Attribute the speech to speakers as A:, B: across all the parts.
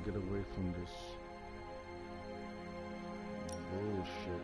A: get away from this bullshit.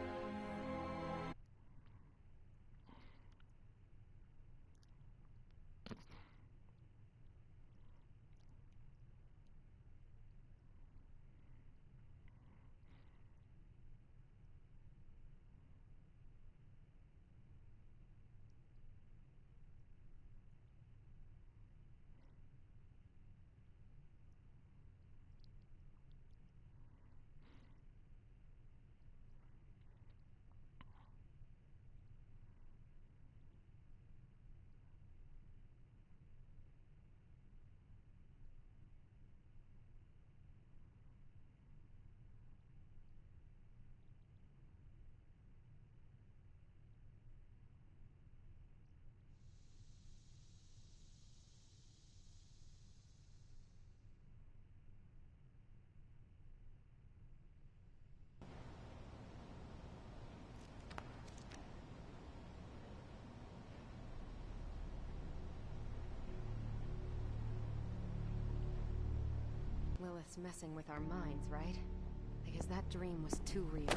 B: Lilith's messing with our minds, right? Because that dream was too real.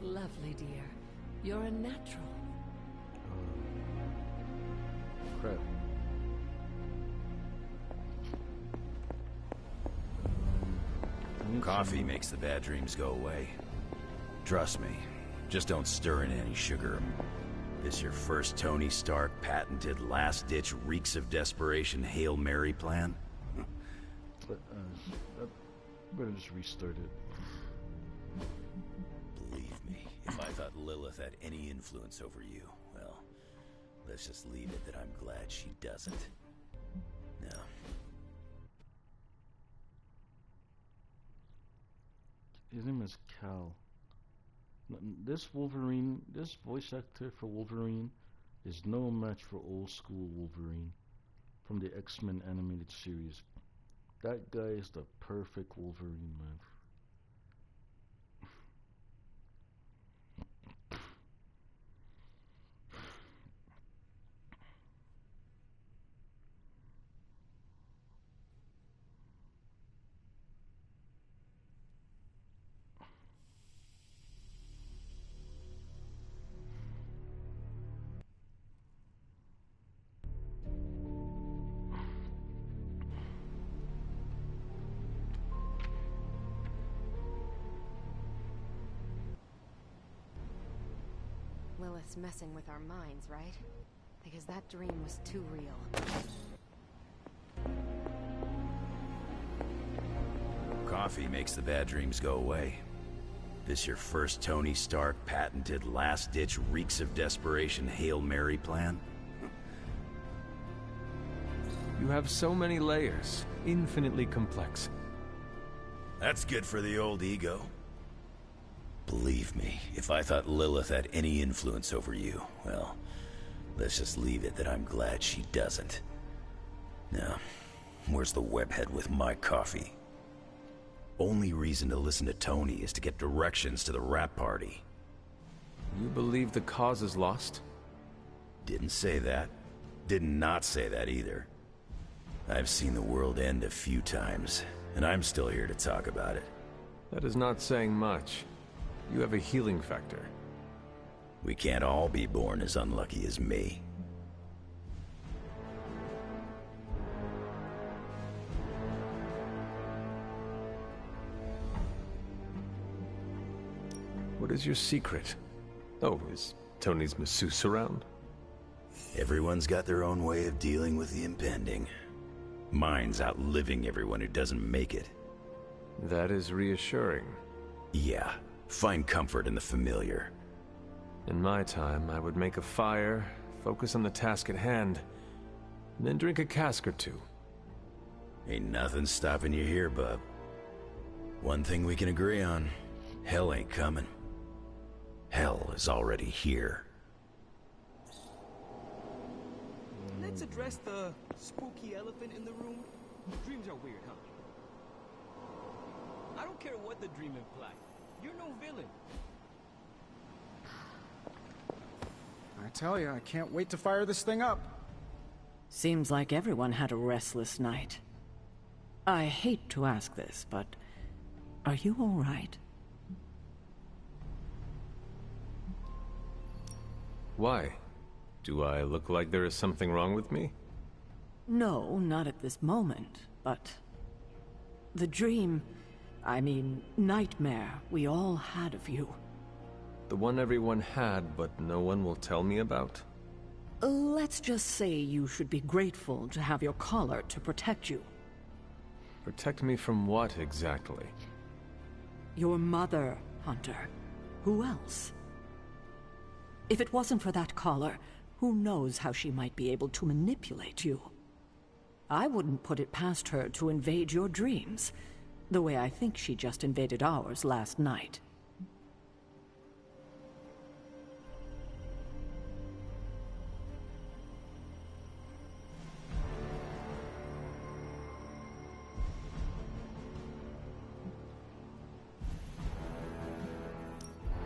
B: Lovely, dear. You're a natural.
A: Crap.
C: Coffee makes the bad dreams go away. Trust me, just don't stir in any sugar. This your first Tony Stark patented last-ditch reeks of desperation Hail Mary plan?
A: But, I better just restart it.
C: Believe me, if I thought Lilith had any influence over you, well, let's just leave it that I'm glad she doesn't. No.
A: His name is Cal. This Wolverine, this voice actor for Wolverine is no match for old school Wolverine from the X-Men animated series. That guy is the perfect Wolverine, man.
B: Lilith's messing with our minds, right? Because that dream was too real.
C: Coffee makes the bad dreams go away. This your first Tony Stark patented last-ditch reeks of desperation Hail Mary plan?
D: You have so many layers, infinitely complex.
C: That's good for the old ego. Believe me, if I thought Lilith had any influence over you, well, let's just leave it that I'm glad she doesn't. Now, where's the webhead with my coffee? Only reason to listen to Tony is to get directions to the rap party.
D: You believe the cause is lost?
C: Didn't say that. Did not say that either. I've seen the world end a few times, and I'm still here to talk about it.
D: That is not saying much. You have a healing factor.
C: We can't all be born as unlucky as me.
D: What is your secret? Oh, is Tony's masseuse around?
C: Everyone's got their own way of dealing with the impending. Mine's outliving everyone who doesn't make it.
D: That is reassuring.
C: Yeah, find comfort in the familiar.
D: In my time, I would make a fire, focus on the task at hand, and then drink a cask or two.
C: Ain't nothing stopping you here, bub. One thing we can agree on, hell ain't coming. Hell is already here.
E: Let's address the spooky elephant in the room. Dreams are weird, huh? I don't care what the dream implies. You're no villain.
F: tell you, I can't wait to fire this thing up.
G: Seems like everyone had a restless night. I hate to ask this, but are you all right?
D: Why? Do I look like there is something wrong with me?
G: No, not at this moment, but the dream, nightmare we all had of you.
D: The one everyone had, but no one will tell me about?
G: Let's just say you should be grateful to have your collar to protect you.
D: Protect me from what, exactly?
G: Your mother, Hunter. Who else? If it wasn't for that collar, who knows how she might be able to manipulate you? I wouldn't put it past her to invade your dreams, the way I think she just invaded ours last night.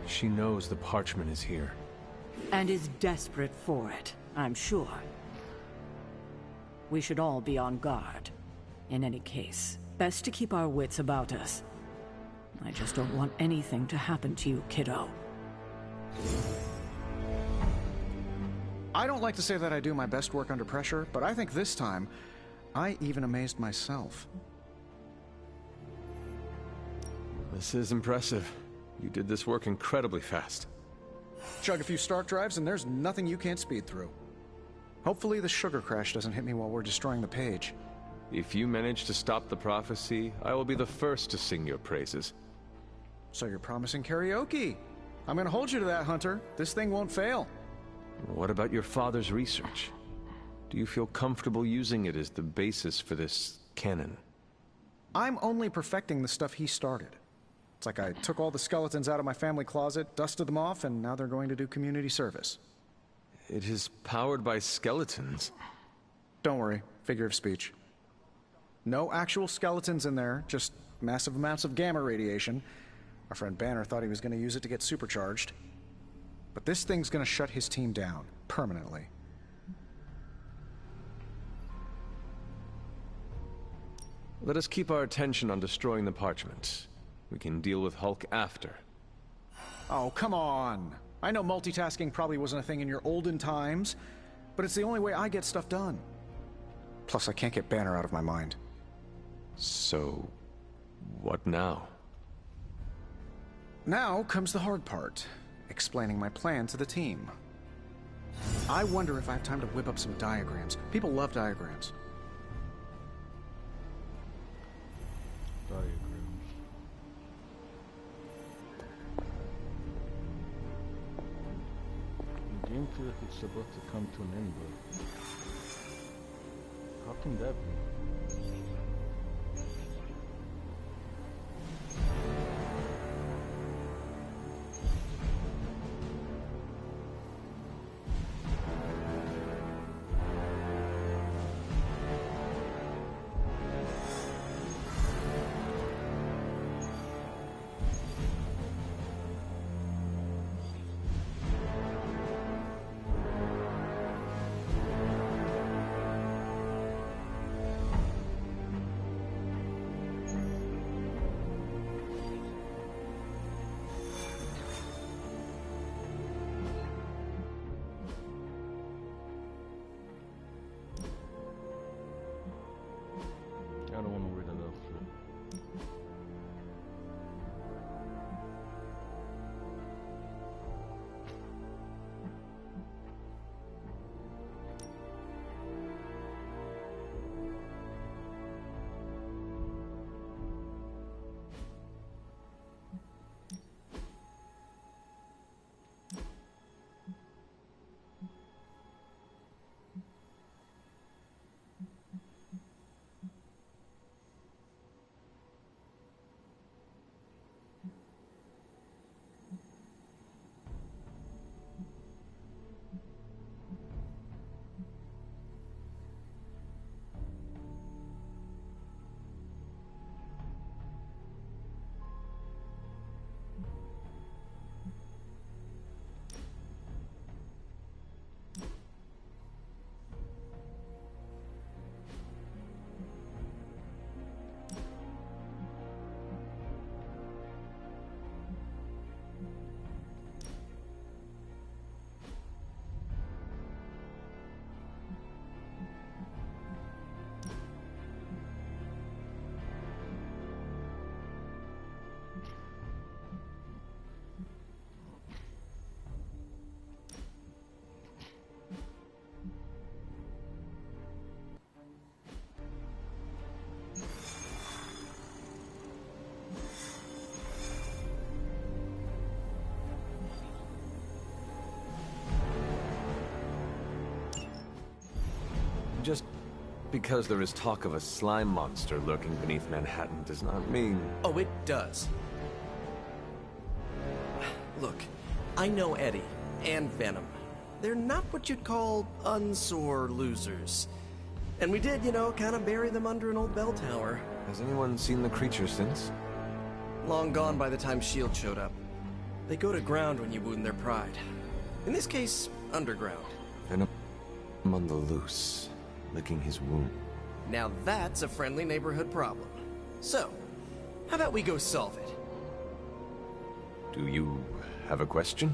D: She knows the parchment is here.
G: And is desperate for it, I'm sure. We should all be on guard. In any case, best to keep our wits about us. I just don't want anything to happen to you, kiddo.
F: I don't like to say that I do my best work under pressure, but I think this time, I even amazed myself.
D: This is impressive. You did this work incredibly fast.
F: Chug a few Stark drives and there's nothing you can't speed through. Hopefully the sugar crash doesn't hit me while we're destroying the page.
D: If you manage to stop the prophecy, I will be the first to sing your praises.
F: So you're promising karaoke. I'm gonna hold you to that, Hunter. This thing won't fail.
D: What about your father's research? Do you feel comfortable using it as the basis for this canon?
F: I'm only perfecting the stuff he started. It's like I took all the skeletons out of my family closet, dusted them off, and now they're going to do community service.
D: It is powered by skeletons.
F: Don't worry, figure of speech. No actual skeletons in there, just massive amounts of gamma radiation. Our friend Banner thought he was going to use it to get supercharged. But this thing's going to shut his team down, permanently.
D: Let us keep our attention on destroying the parchment. We can deal with Hulk after.
F: Oh, come on! I know multitasking probably wasn't a thing in your olden times, but it's the only way I get stuff done. Plus, I can't get Banner out of my mind.
D: So, what now?
F: Now comes the hard part, explaining my plan to the team. I wonder if I have time to whip up some diagrams. People love diagrams.
A: Diagrams. The game feels like it's about to come to an end, but how can that be?
D: Just because there is talk of a slime monster lurking beneath Manhattan does not mean...
H: Oh, it does. Look, I know Eddie and Venom. They're not what you'd call unsore losers. And we did, you know, kind of bury them under an old bell tower.
D: Has anyone seen the creature since?
H: Long gone by the time S.H.I.E.L.D. showed up. They go to ground when you wound their pride. In this case, underground.
D: Venom on the loose, licking his wound.
H: Now that's a friendly neighborhood problem. So, how about we go solve it?
D: Do you have a question?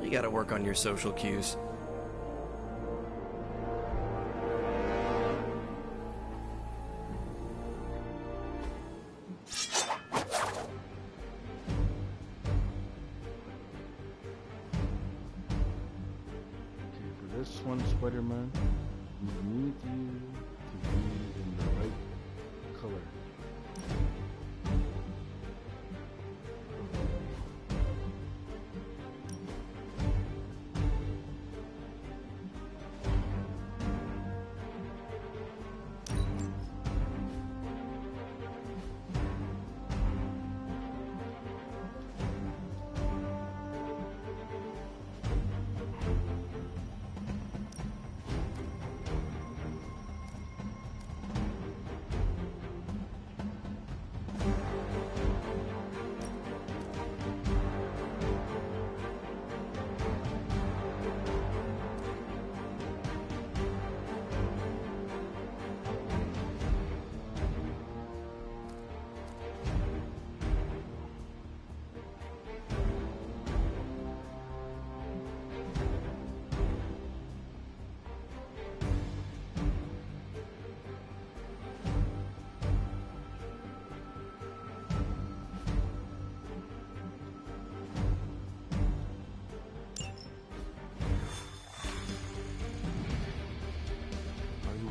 H: You gotta work on your social cues.
A: For this one, Spider-Man, we need you to be in the right color.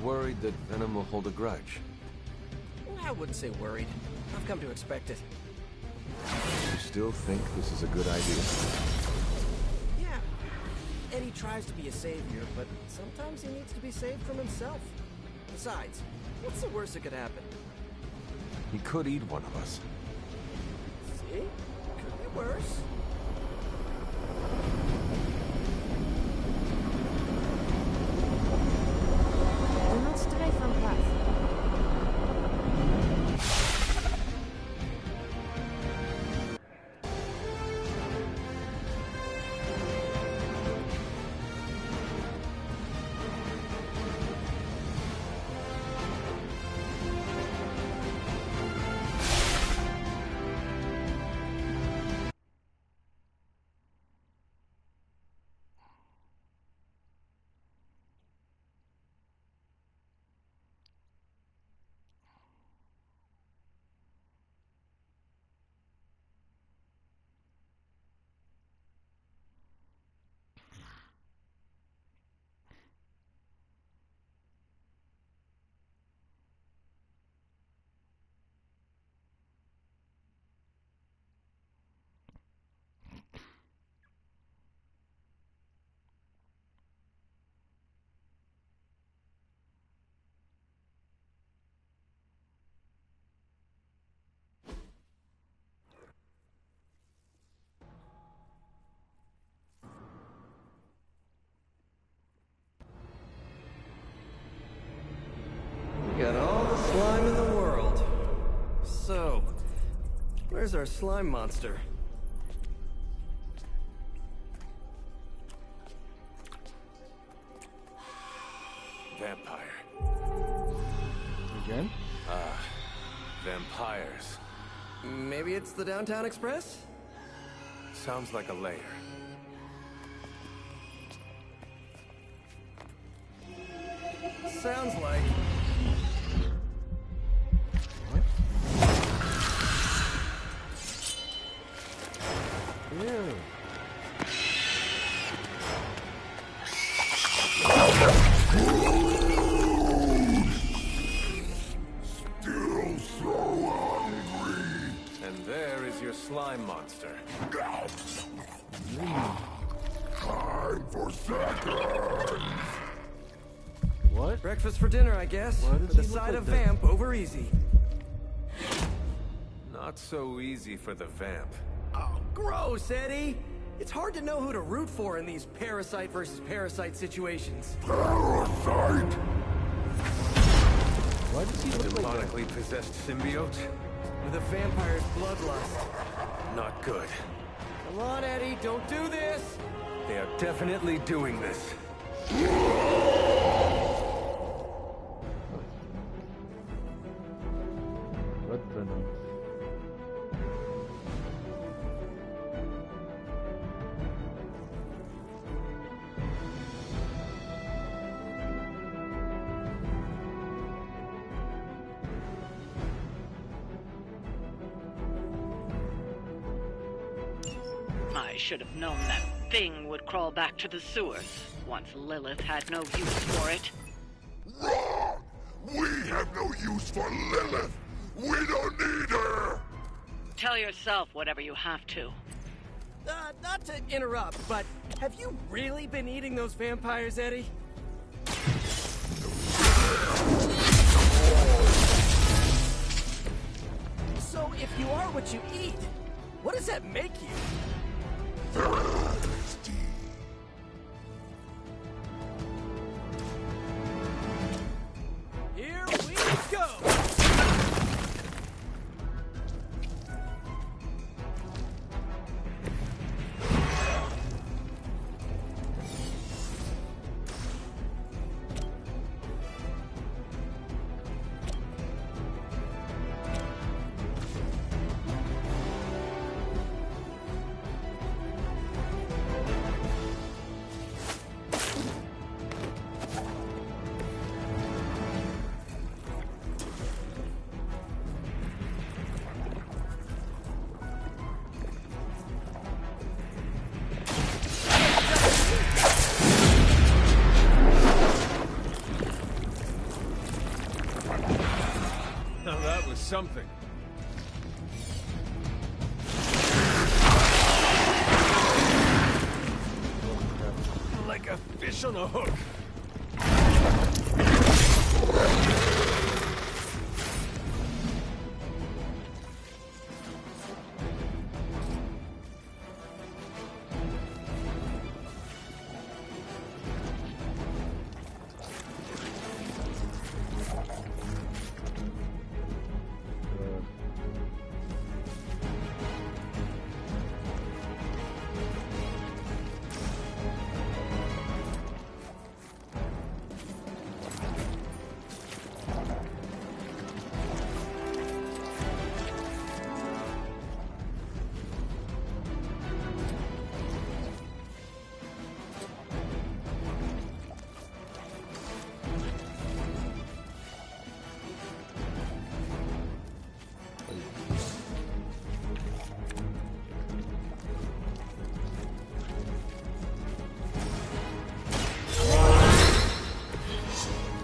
D: Worried that Venom will hold a grudge?
H: I wouldn't say worried. I've come to expect it.
D: You still think this is a good idea?
H: Yeah. Eddie tries to be a savior, but sometimes he needs to be saved from himself. Besides, what's the worst that could happen?
D: He could eat one of us.
H: See? Could be worse.
B: Demonstraj from class.
H: Got all the slime in the world. So, where's our slime monster?
D: Vampire.
A: Again?
D: Vampires.
H: Maybe it's the Downtown Express?
D: Sounds like a lair.
H: Sounds like...
A: What? Ew.
C: Still so hungry.
D: And there is your slime monster.
C: Time for seconds.
A: What?
H: Breakfast for dinner, I guess.
A: Why
H: For
A: does
H: the
A: he look
H: side
A: like
H: of
A: that?
H: vamp over easy.
D: Not so easy for the vamp.
H: Oh, gross, Eddie! It's hard to know who to root for in these parasite versus parasite situations.
C: Parasite?
A: Why does he look like that?
D: Demonically possessed symbiote?
H: With a vampire's bloodlust.
D: Not good.
H: Come on, Eddie, don't do this!
D: They are definitely doing this.
A: Blood venom.
I: I should have known that thing would crawl back to the sewers once Lilith had no use for it.
C: Wrong! We have no use for Lilith! We don't need her!
I: Tell yourself whatever you have to.
H: Not to interrupt, but have you really been eating those vampires, Eddie? So, if you are what you eat, what does that make you?
C: Thirsty.
H: Here we go!
D: Now that was something. Like a fish on a hook.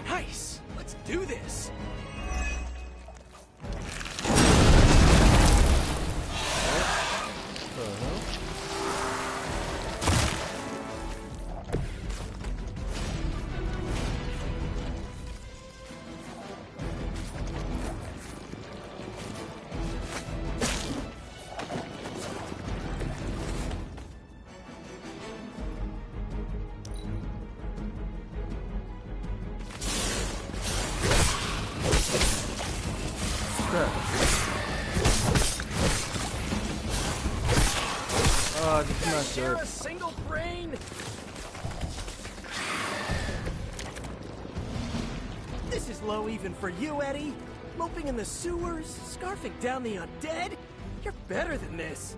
H: Nice! Let's do this!
A: Ah, this is not
H: Share
A: good.
H: a single brain? This is low even for you, Eddie. Moping in the sewers, scarfing down the undead. You're better than this.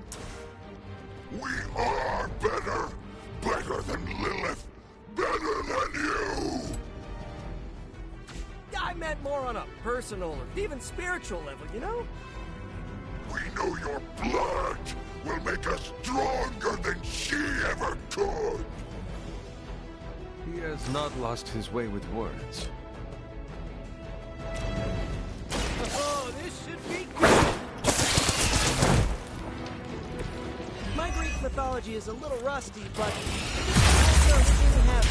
C: We are better! Better than Lilith! Better than you!
H: I meant more on a personal or even spiritual level, you know?
C: We know your blood will make us stronger than she ever could!
D: He has not lost his way with words.
H: Oh, this should be good. My Greek mythology is a little rusty, but I also didn't have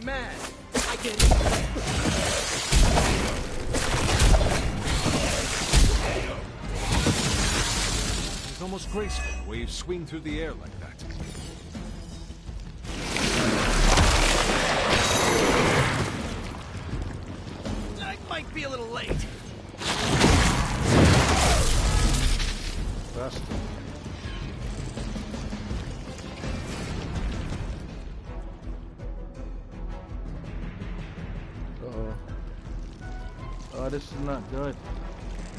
E: mad. I can...
D: It's almost graceful the way you swing through the air like that.
E: I might be a little late.
A: Faster. Uh-oh. Oh, this is not good.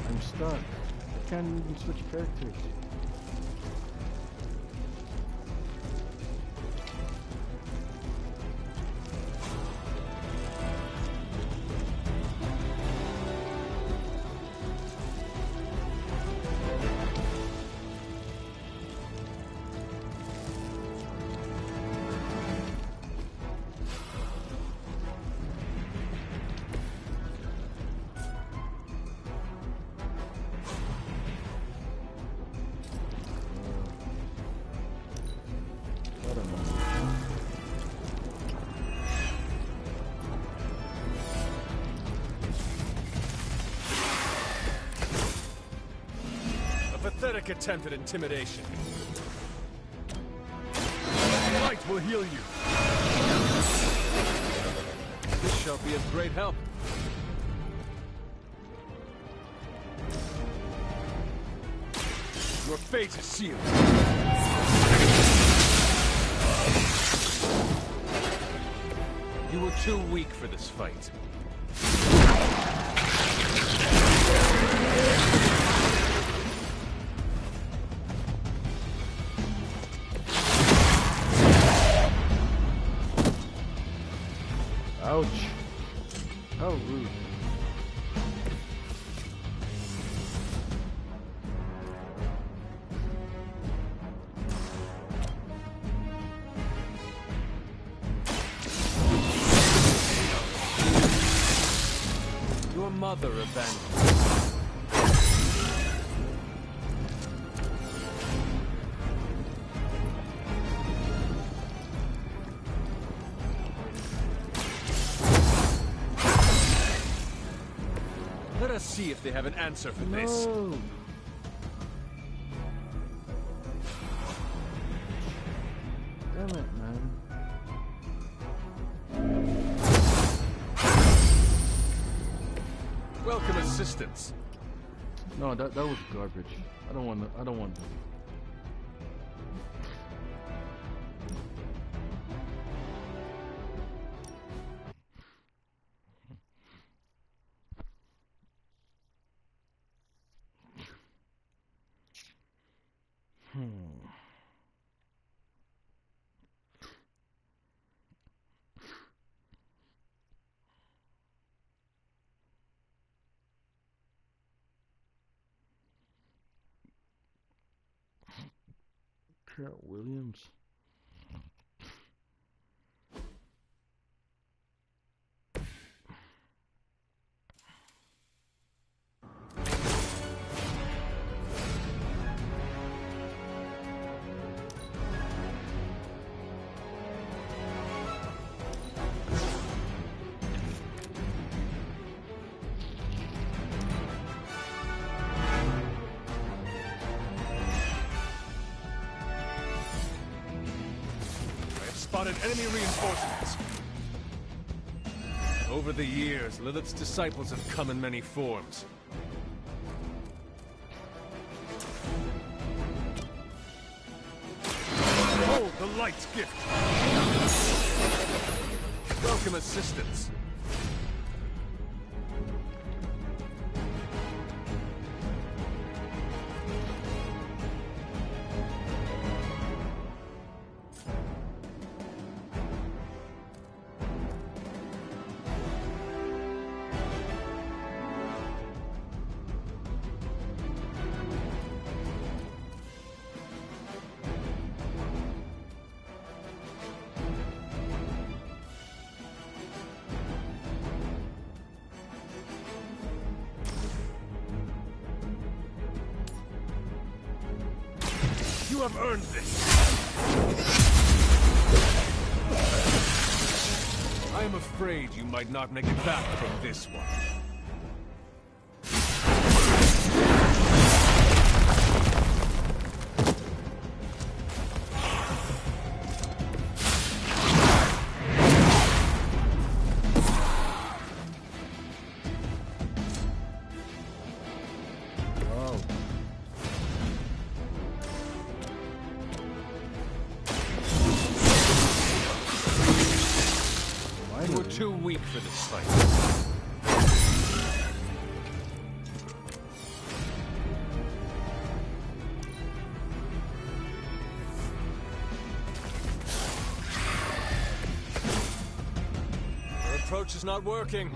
A: I'm stuck. I can't even switch characters.
D: Pathetic attempt at intimidation. Light will heal you. This shall be of great help. Your fate is sealed. You were too weak for this fight.
A: Ouch. How rude.
D: Your mother abandoned you. Let us see if they have an answer for this.
A: No. Damn it, man.
D: Welcome assistance.
A: No, that was garbage. I don't want that. Cat Williams.
D: Spotted enemy reinforcements. Over the years, Lilith's disciples have come in many forms. Hold the light's gift. Welcome assistance. You have earned this. I am afraid you might not make it back from this one. You were too weak for this fight. Your approach is not working.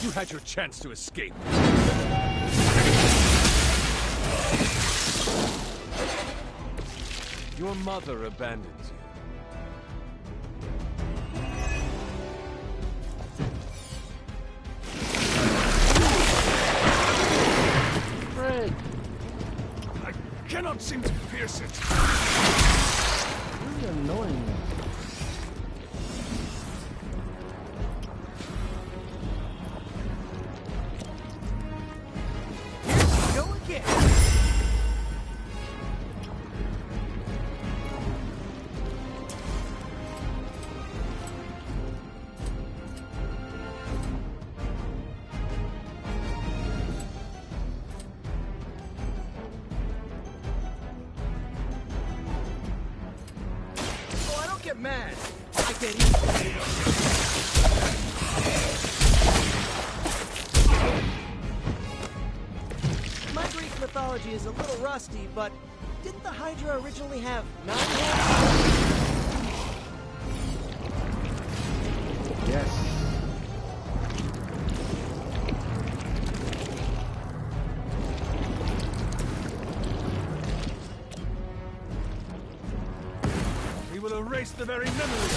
D: You had your chance to escape. Your mother abandons you.
A: Fred!
D: I cannot seem to pierce it.
A: Really annoying.
H: Go again. Oh, I don't get mad. I get even. My Greek mythology is a little rusty, but didn't the Hydra originally have 9 heads?
A: Yes.
D: We will erase the very memory.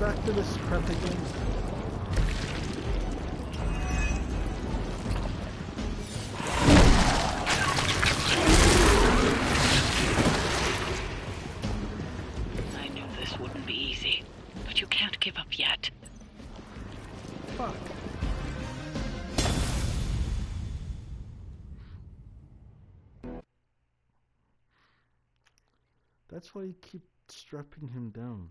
A: Back to this crap again.
I: I knew this wouldn't be easy, but you can't give up yet.
A: Fuck. That's why you keep strapping him down.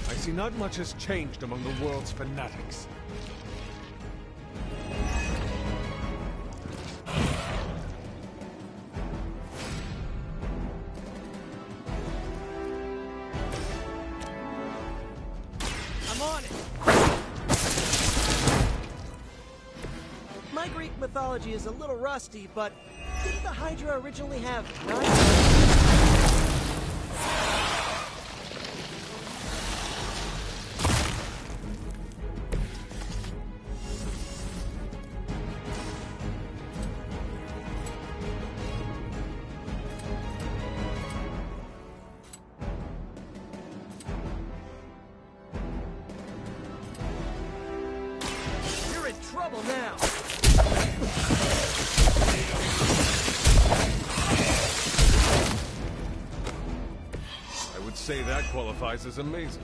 D: I see not much has changed among the world's fanatics.
H: I'm on it. My Greek mythology is a little rusty, but didn't the Hydra originally have 9 heads? trouble now.
D: I would say that qualifies as amazing.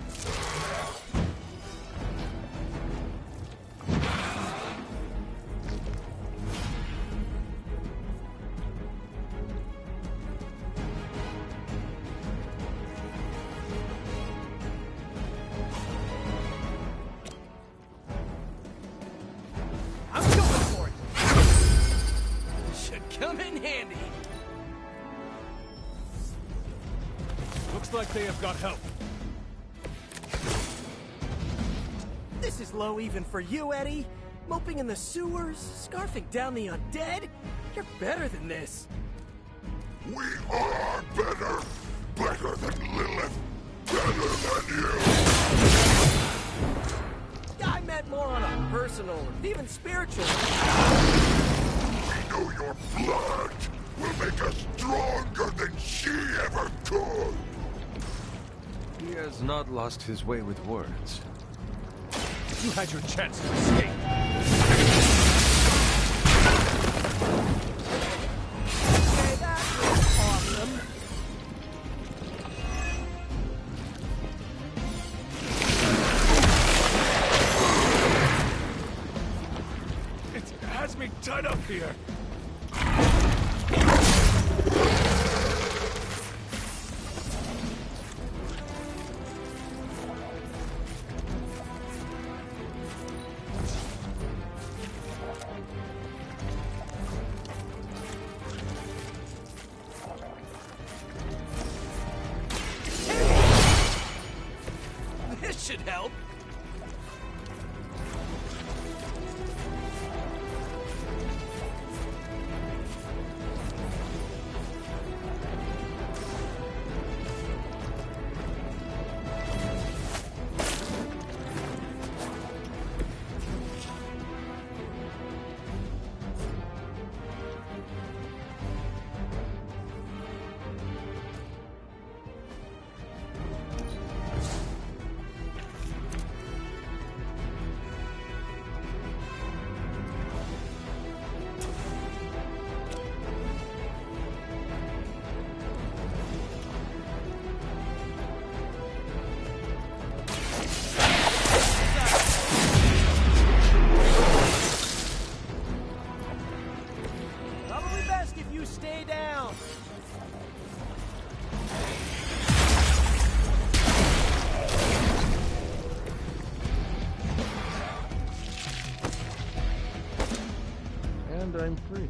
H: I'm going for it. Should come in handy.
D: Looks like they have got help.
H: This is low even for you, Eddie. Moping in the sewers, scarfing down the undead. You're better than this.
J: We are better! Better than Lilith! Better than you!
H: I meant more on a personal, or even spiritual.
J: We know your blood will make us stronger than she ever could!
D: He has not lost his way with words. You had your chance to escape.
H: Okay, that was awesome.
D: It has me tied up here.
H: This should help. Probably best if you stay down.
A: And I'm free.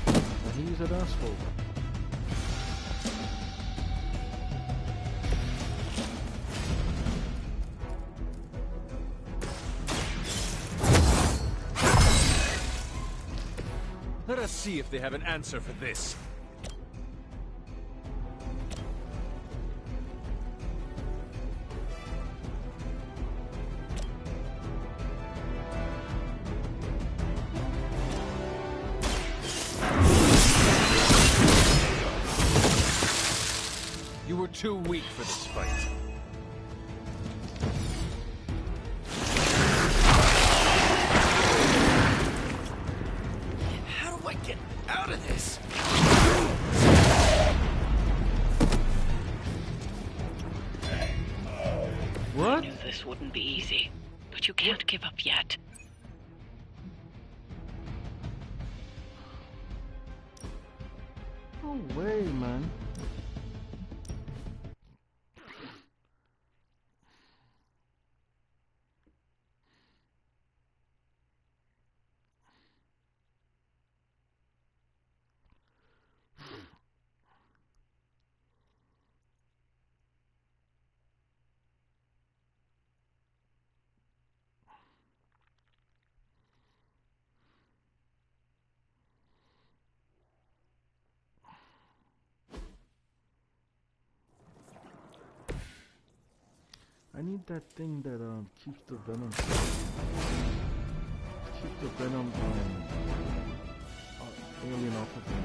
A: And he's an asshole.
D: Let us see if they have an answer for this. You were too weak for this fight.
H: How do I get out of this?
A: What?
I: I knew this wouldn't be easy, but you can't give up yet.
A: No way, man. I need that thing that keeps the venom. Keep the venom alien off of him.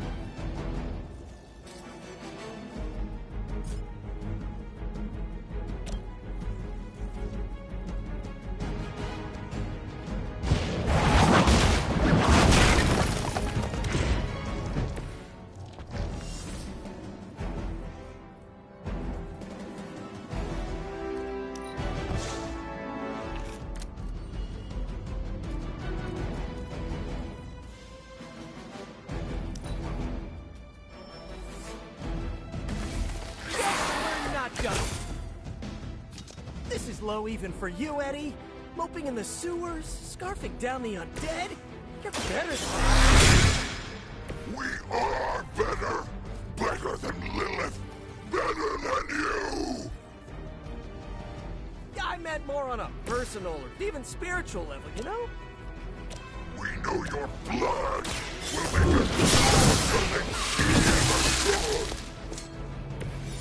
H: shotgun! This is low even for you, Eddie. Moping in the sewers, scarfing down the undead. You're better than that.
J: We are better! Better than Lilith! Better than you!
H: I meant more on a personal or even spiritual level, you know?
J: We know your blood will make us stronger than she ever could!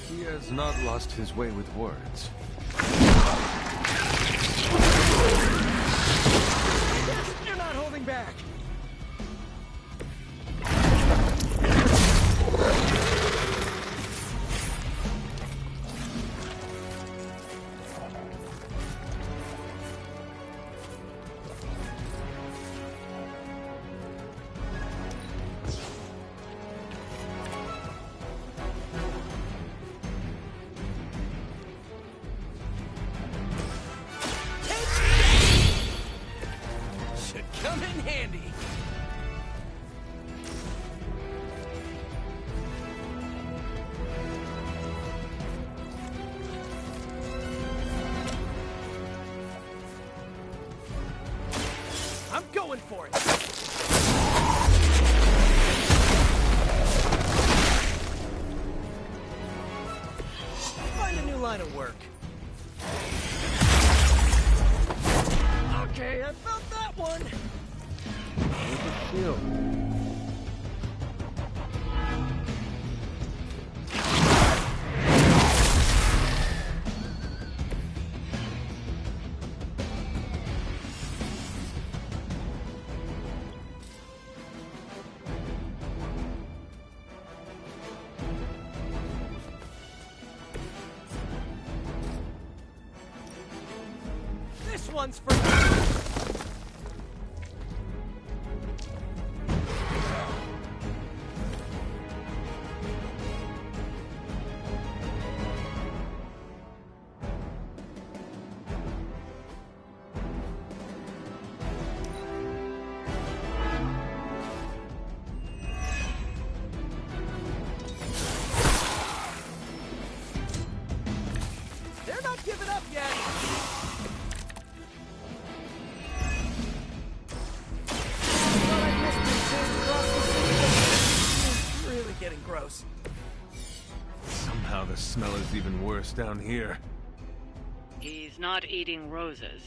D: He has not lost his way with words.
H: You're not holding back! Should come in handy. I'm going for it. Find a new line of work. Okay, I felt that one.
A: Where's the shield?
H: This one's for you. They're not giving up yet. Thought I missed the chance to cross the sea. Really getting gross.
D: Somehow the smell is even worse down here.
I: He's not eating roses.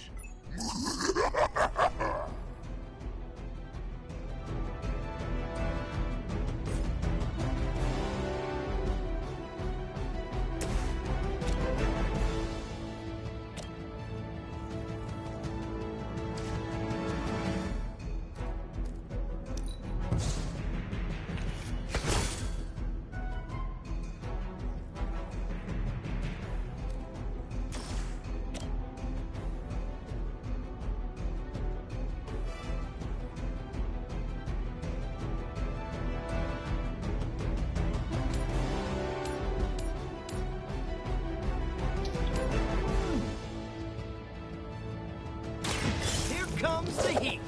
H: Here comes the heat.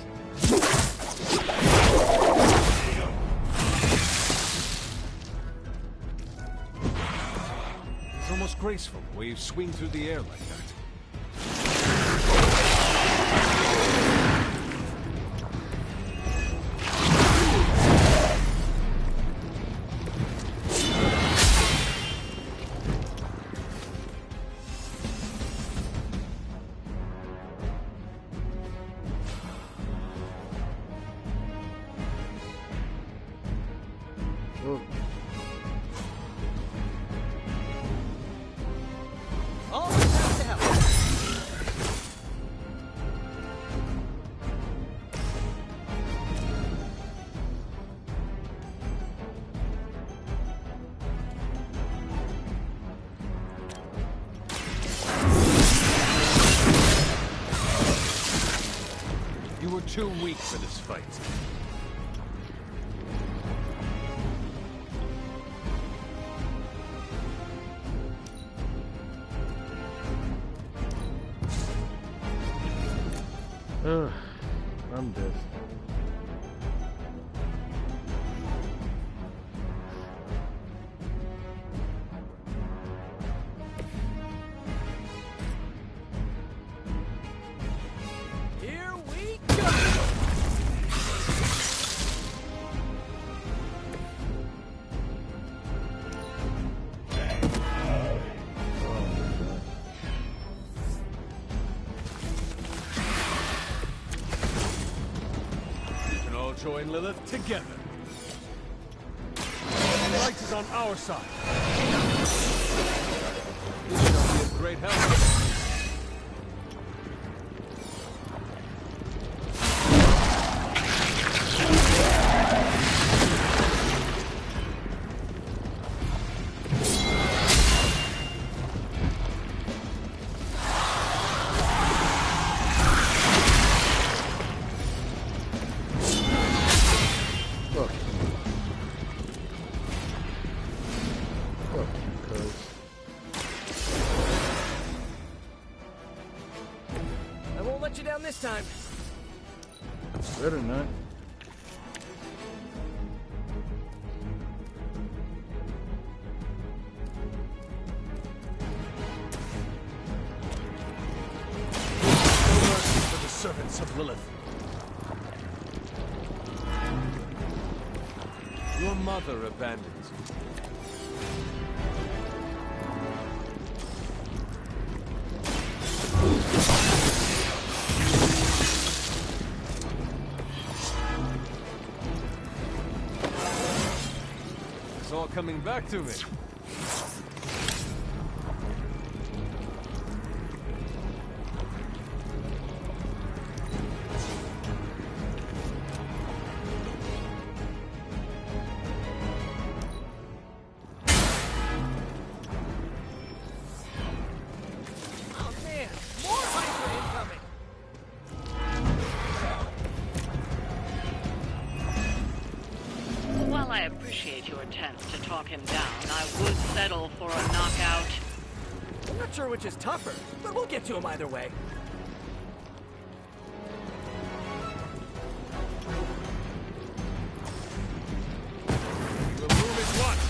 D: It's almost graceful the way you swing through the air like that.
A: Oh,
H: Always have to help.
D: You were too weak for this fight.
A: I'm dead.
D: join Lilith together. Light is on our side. This shall be of great help.
H: You down this time.
A: Better not.
D: No mercy for the servants of Lilith. Your mother abandons you. It's all coming back to me.
H: Oh man, more Viper incoming.
I: While I appreciate your attempts to talk him down, I would settle for a knockout.
H: I'm not sure which is tougher, but we'll get to him either way.
D: We'll move at once.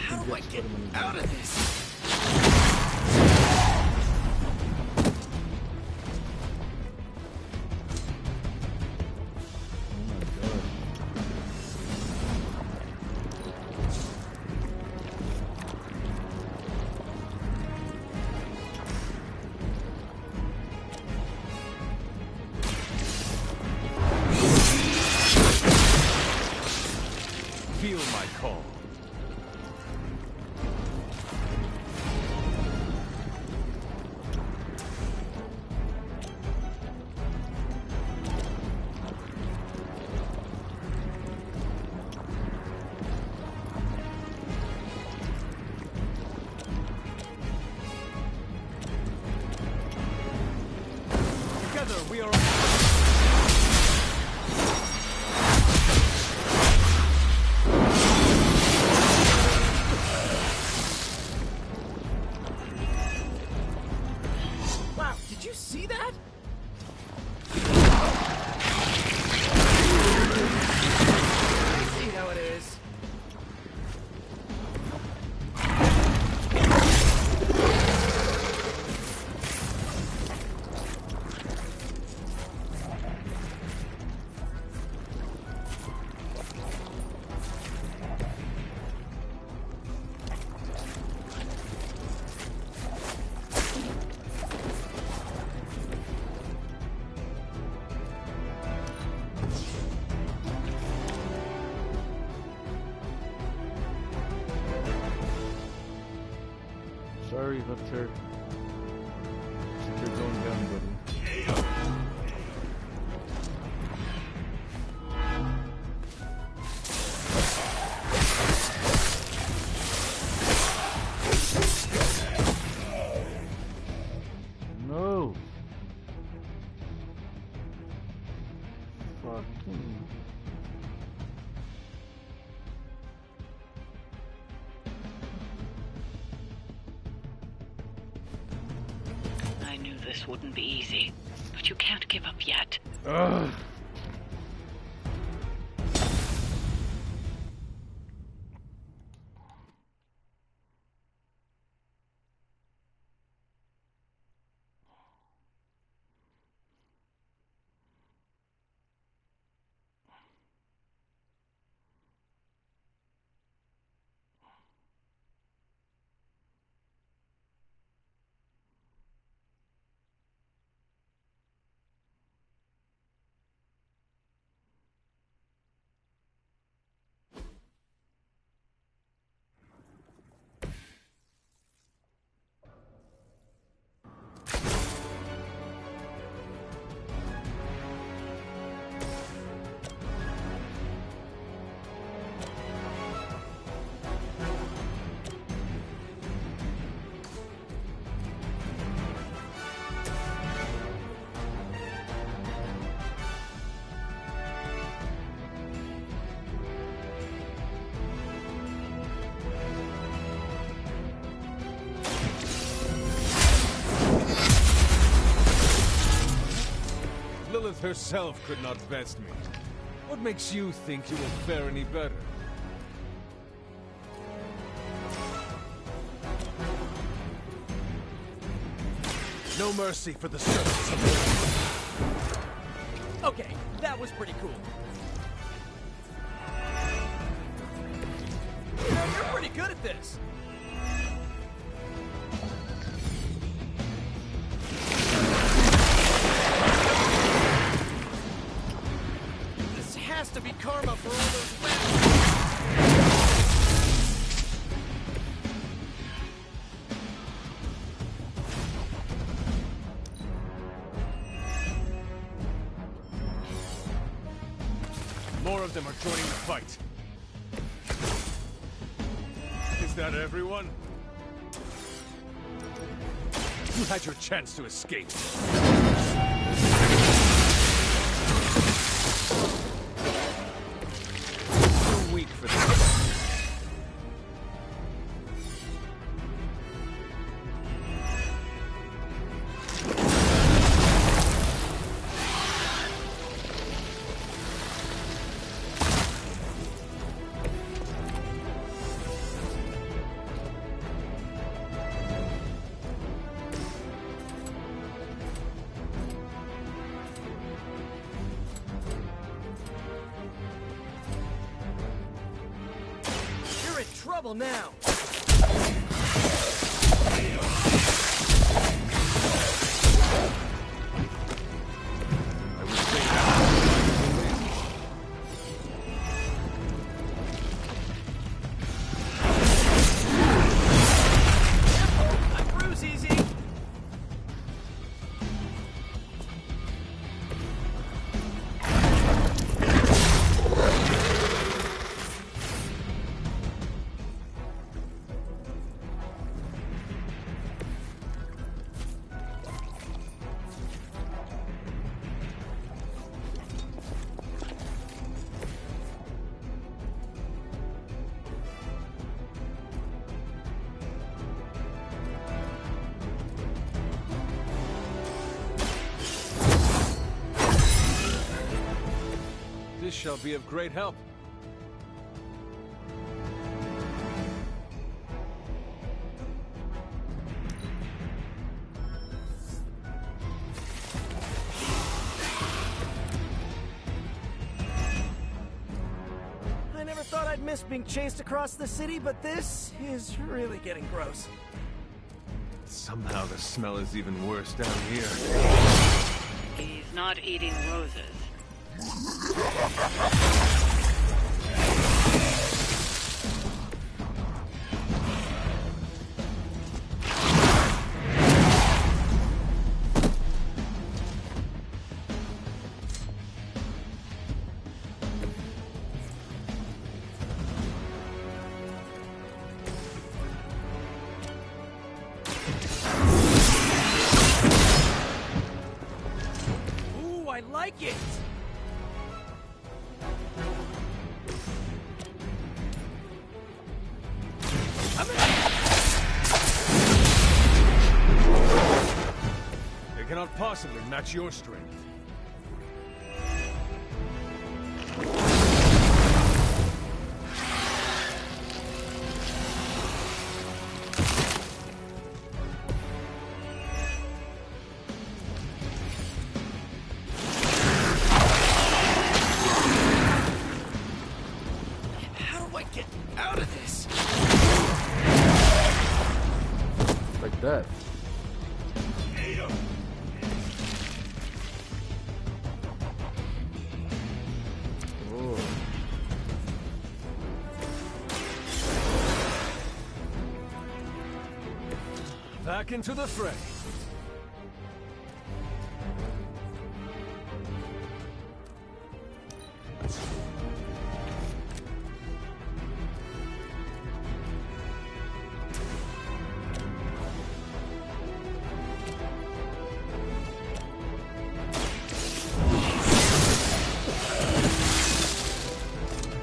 H: How do I get out of this?
D: Feel my call. Together we are.
H: Wow, did you see that? I see how it is.
A: Sorry, Hunter. You're going down, buddy. No. Fucking.
I: I knew this wouldn't be easy, but you can't give up yet.
A: Ugh.
D: herself could not best me. What makes you think you will fare any better? No mercy for the servants of the...
H: Okay, that was pretty cool. You're pretty good at this. This has to be karma for all those rats.
D: More of them are joining the fight. Is that everyone? You had your chance to escape. You're weak for this.
H: Trouble now. I bruise easy.
D: This shall be of great help.
H: I never thought I'd miss being chased across the city, but this is really getting gross.
D: Somehow the smell is even worse down here.
I: He's not eating roses.
H: Ooh, I like it!
D: They cannot possibly match your strength.
H: How do I get out of this?
A: Like that. Oh.
D: Back into the fray.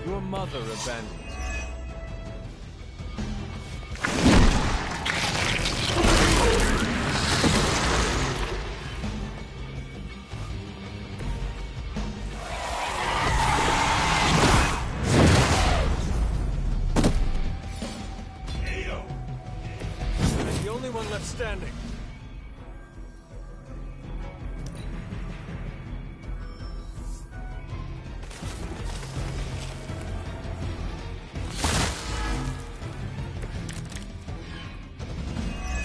D: Your mother abandoned you. standing.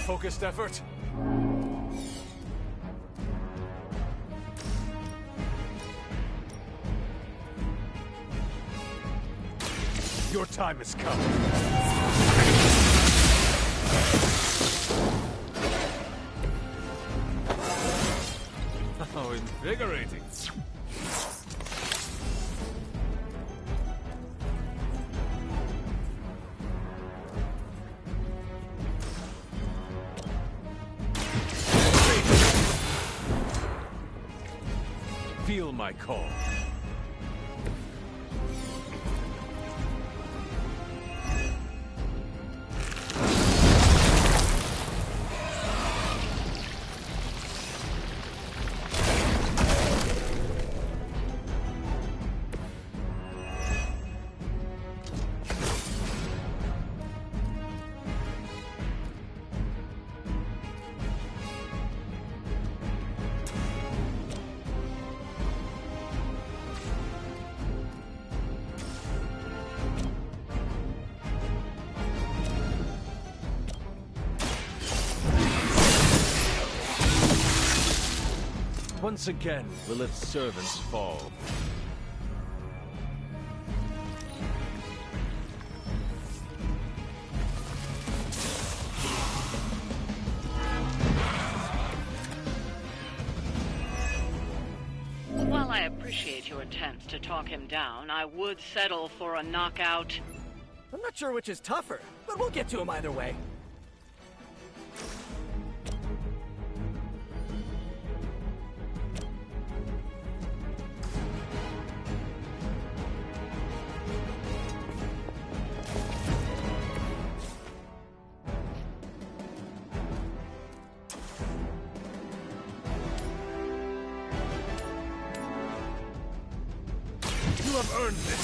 D: Focused effort. Your time has come. How invigorating. Feel my call. Once again, Lilith's servants fall.
I: While I appreciate your attempts to talk him down, I would settle for a knockout.
H: I'm not sure which is tougher, but we'll get to him either way.
D: You have earned this.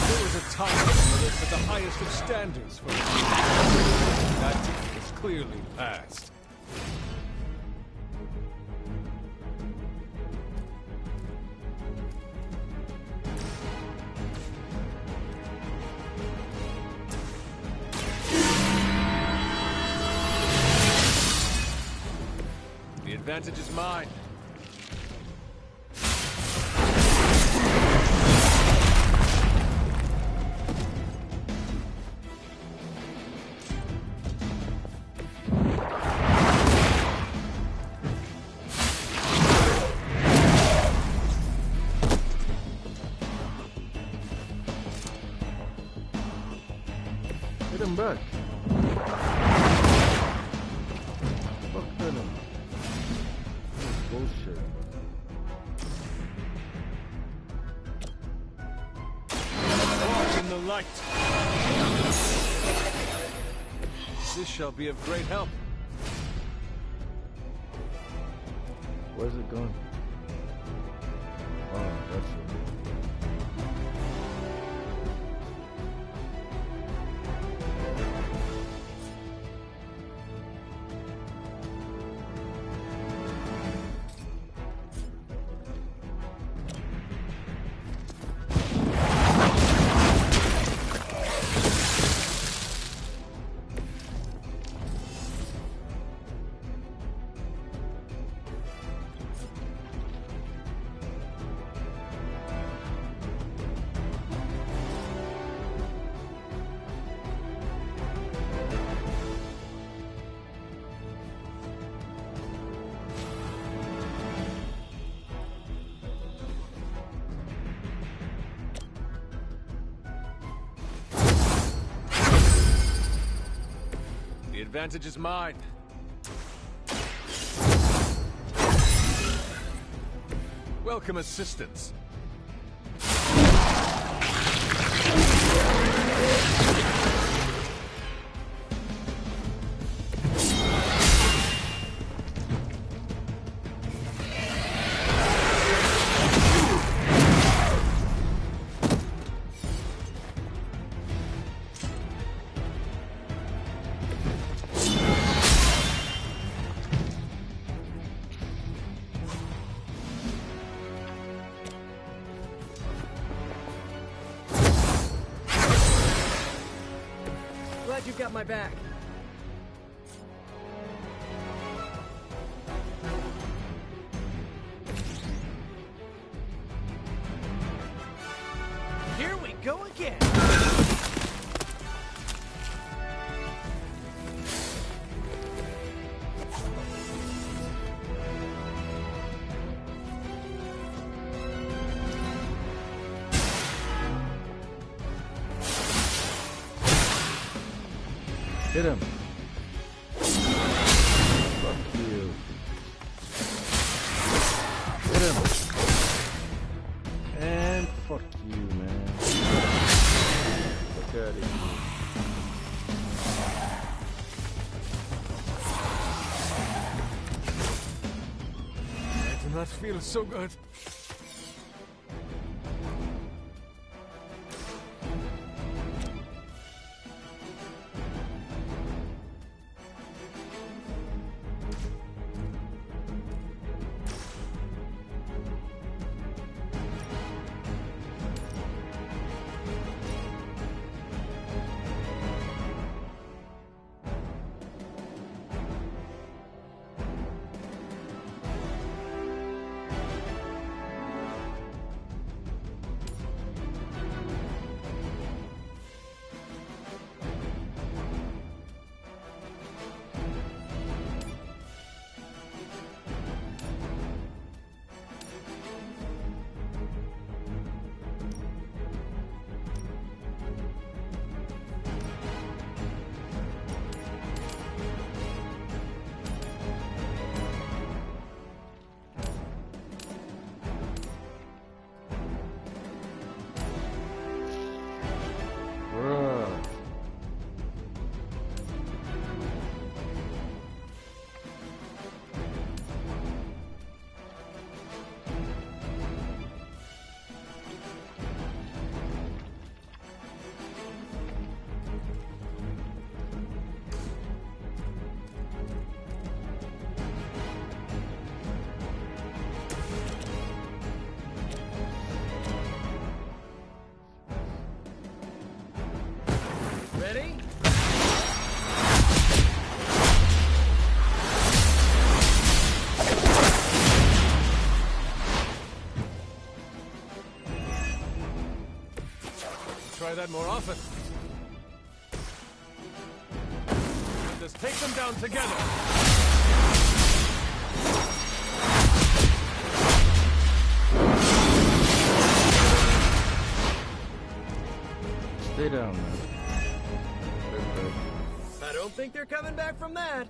D: There was a time when Lilith had the highest of standards for me. That time is clearly past. The advantage is mine.
A: Hit him back. Fuck him. That's bullshit.
D: Walk in the light. This shall be of great help.
A: Where's it going? Oh, that's it.
D: The advantage is mine. Welcome assistance.
H: got my back. Here we go again.
A: Hit him. Fuck you. Hit him. And fuck you, man. Look at it.
D: I do not feel so good.
H: Ready?
D: Try that more often. Let us take them down together.
A: Stay down, man.
H: I don't think they're coming back from that.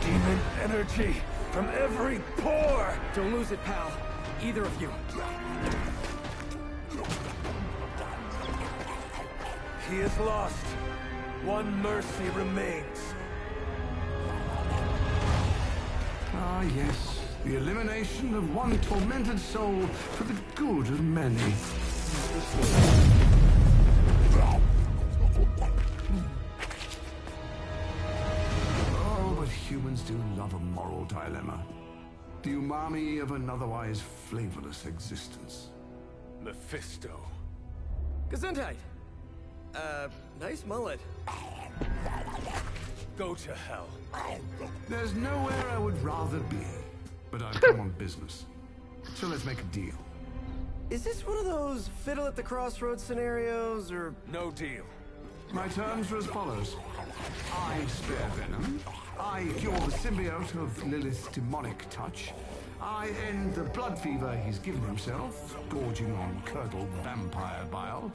D: Demon energy from every pore.
E: Don't lose it, pal. Either of you.
D: He is lost. One mercy remains.
J: Ah, yes. The elimination of one tormented soul for the good of many. Oh, but humans do love a moral dilemma. The umami of an otherwise flavorless existence.
D: Mephisto.
H: Gesundheit. Nice mullet.
D: Go to hell.
J: There's nowhere I would rather be, but I've come on business. So let's make a deal.
H: Is this one of those fiddle at the crossroads scenarios, or...
D: No deal.
J: My terms are as follows. I spare Venom. I cure the symbiote of Lilith's demonic touch. I end the blood fever he's given himself, gorging on curdled vampire bile.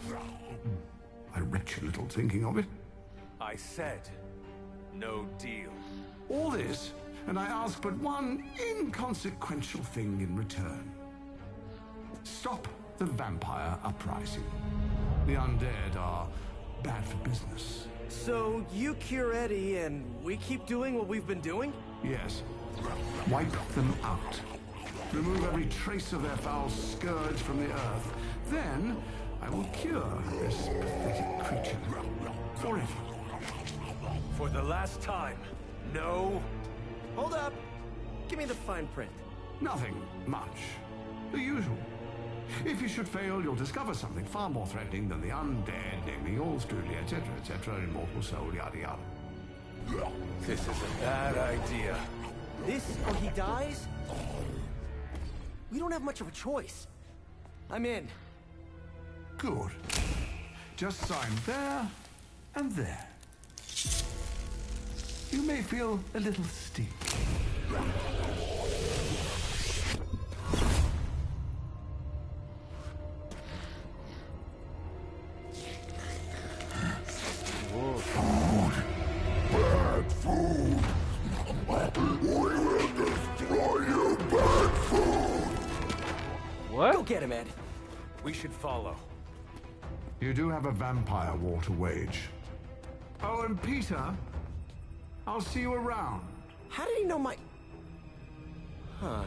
J: I retch a little thinking of it.
D: I said, no deal.
J: All this, and I ask but one inconsequential thing in return. Stop the vampire uprising. The undead are bad for business.
H: So you cure Eddie, and we keep doing what we've been doing?
J: Yes. Wipe them out. remove every trace of their foul scourge from the earth. Then I will cure this pathetic creature forever.
D: For the last time, no.
H: Hold up. Give me the fine print.
J: Nothing much. The usual. If you should fail, you'll discover something far more threatening than the undead, namely yours truly, etc., immortal soul, yada yada.
D: This is a bad idea.
H: This or he dies? We don't have much of a choice. I'm in.
J: Good. Just sign there and there. You may feel a little sting.
K: Bad food! We will destroy you, bad food!
A: What?
H: Go get him, Ed.
D: We should follow.
J: You do have a vampire war to wage. Oh, and Peter, I'll see you around.
H: How did he know my... Huh.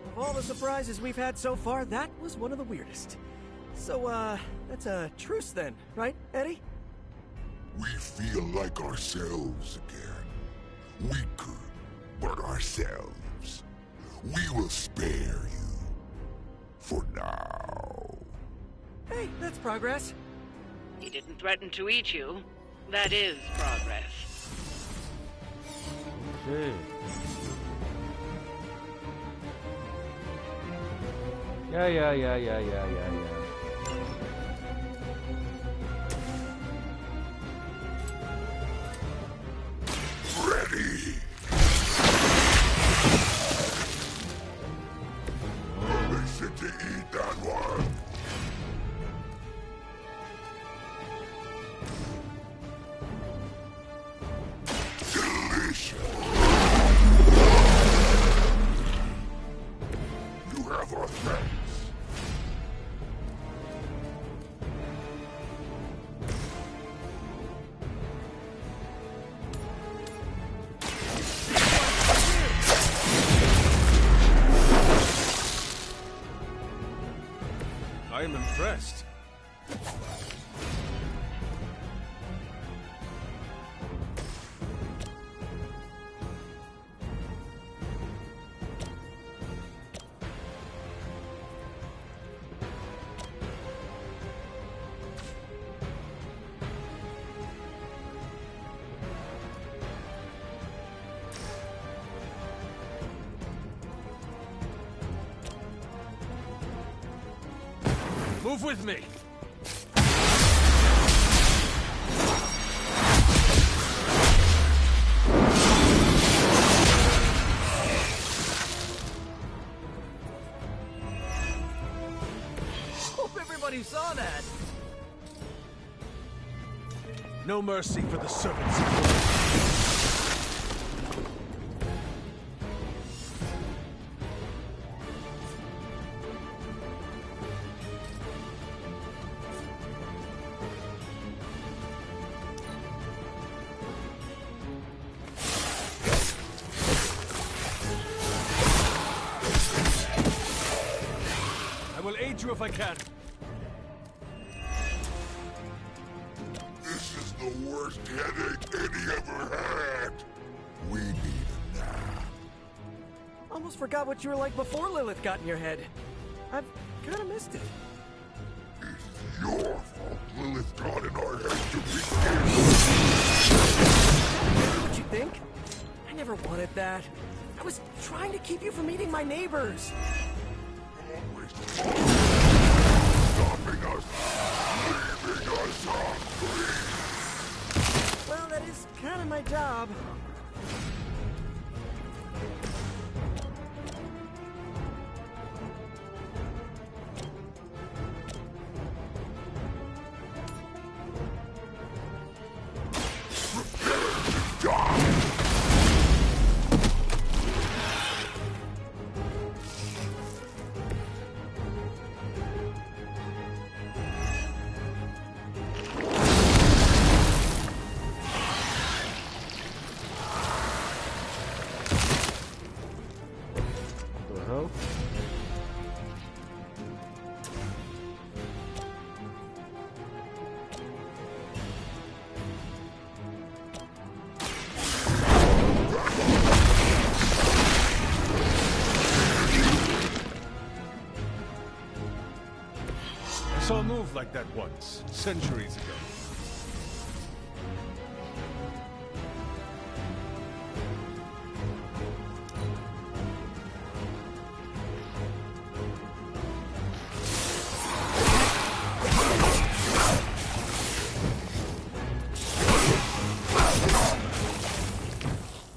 H: Of all the surprises we've had so far, that was one of the weirdest. So, that's a truce then, right, Eddie?
K: We feel like ourselves again. Weaker, but ourselves. We will spare you. For now.
H: Hey, that's progress.
I: He didn't threaten to eat you. That is progress.
A: Okay. Yeah.
K: Ready! Listen to eat that one. Delicious. You have our thanks.
D: I am impressed. Move with me.
H: Hope everybody saw that.
D: No mercy for the servants of God. I will aid you if I can.
K: This is the worst headache Eddie ever had. We need a nap.
H: Almost forgot what you were like before Lilith got in your head. I've kind of missed it.
K: It's your fault Lilith got in our head to begin.
H: What you think? I never wanted that. I was trying to keep you from eating my neighbors.
K: Stopping us, leaving us hungry.
H: Well, that is kind of my job.
L: saw a move like that once, centuries ago.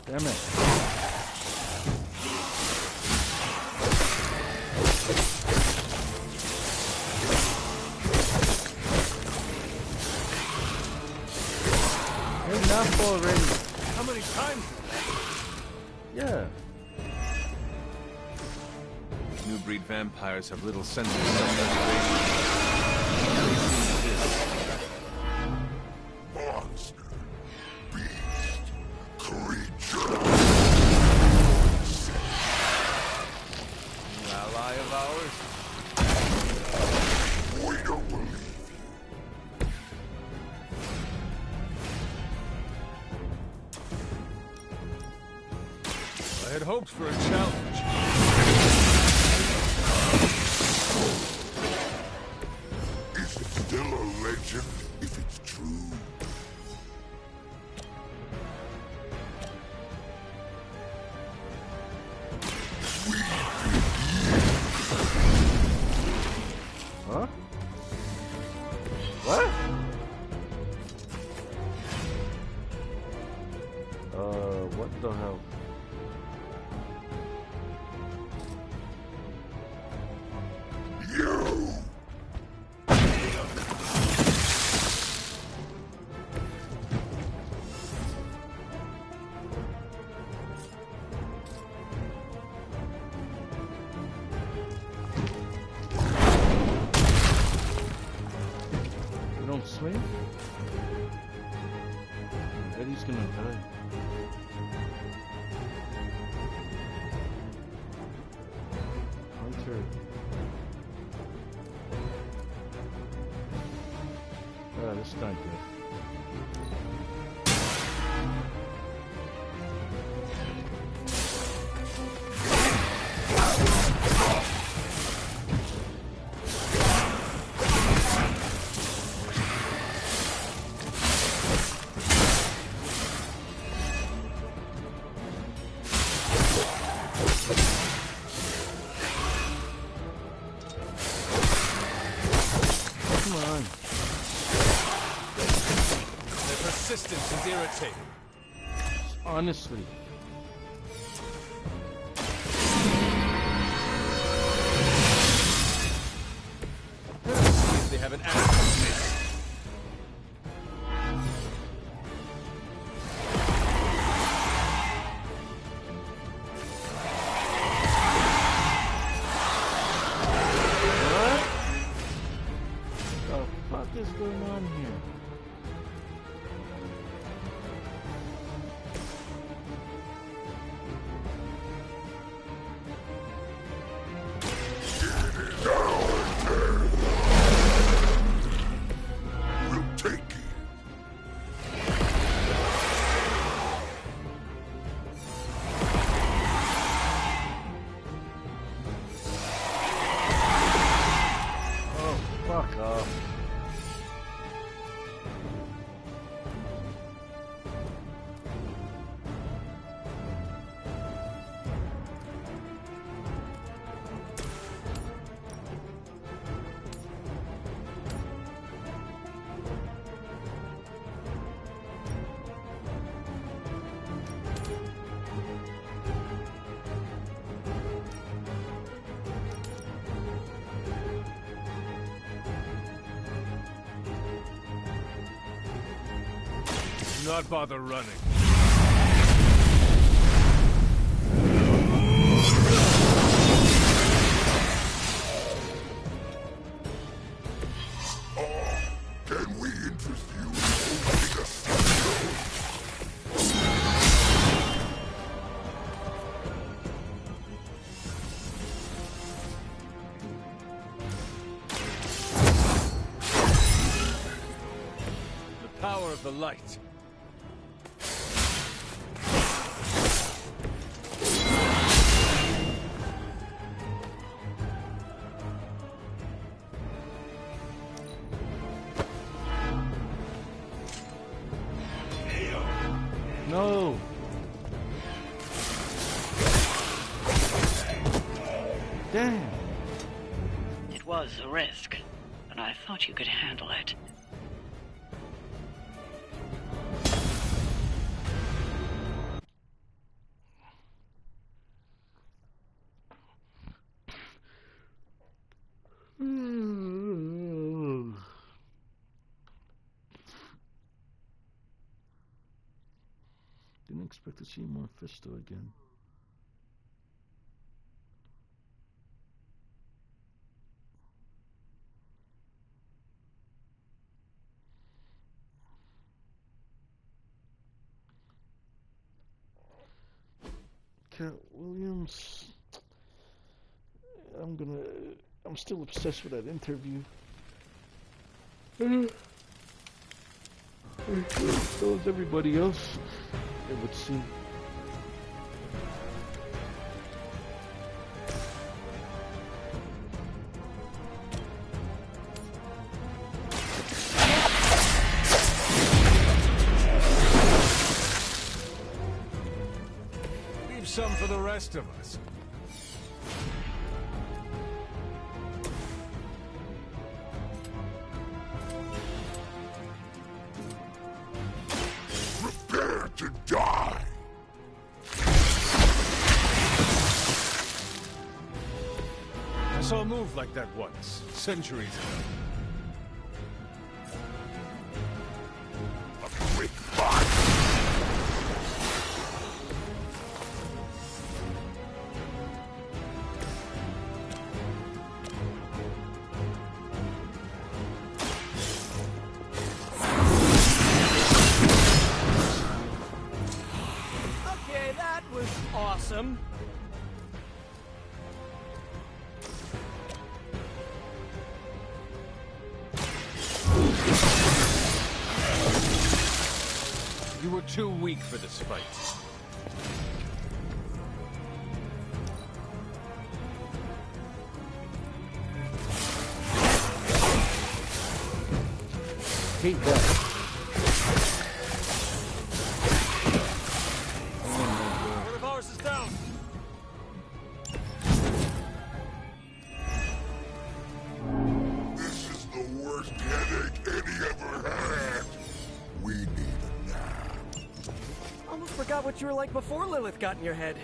A: Damn it. Enough already.
L: How many times?
A: Yeah.
D: New breed vampires have little sense of self-preservation.
K: Monster, beast, creature.
D: An ally of ours?
K: We don't believe you.
L: I had hoped for a challenge.
K: Is it still a legend if it's true?
A: Huh? What? What the hell?
K: You!
A: You don't swing? Eddie's gonna die. Hunter. Ah, this is not good. Come on.
L: Their persistence is irritating.
A: Honestly.
L: See if they have an answer to this.
A: What the fuck is going on here?
K: We'll take it.
A: Oh, fuck off.
L: Do not bother running.
K: Can we interest you in opening a studio?
L: The power of the light.
A: No. Damn.
I: It was a risk, but I thought you could handle it.
A: Didn't expect to see Mephisto again. Cat Williams. I'm still obsessed with that interview. So is everybody else, it would seem.
L: Leave some for the rest of us.
K: Prepare to die!
L: I saw a move like that once, centuries ago.
K: A quick fight!
H: Okay, that was awesome.
L: You were too weak for this fight.
A: Hate that.
L: One of ours is down.
K: This is the worst headache Eddie ever had! We need a nap.
H: Almost forgot what you were like before Lilith got in your head.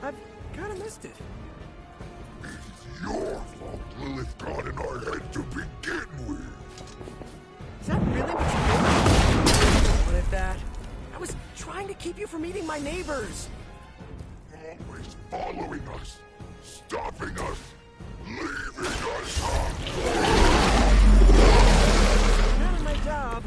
H: I've kind of missed it.
K: It's your fault Lilith got in our head to begin with.
H: Is that really what you did? What if that? I was trying to keep you from eating my neighbors.
K: Always following us, stopping us, leaving us up.
H: Not my job.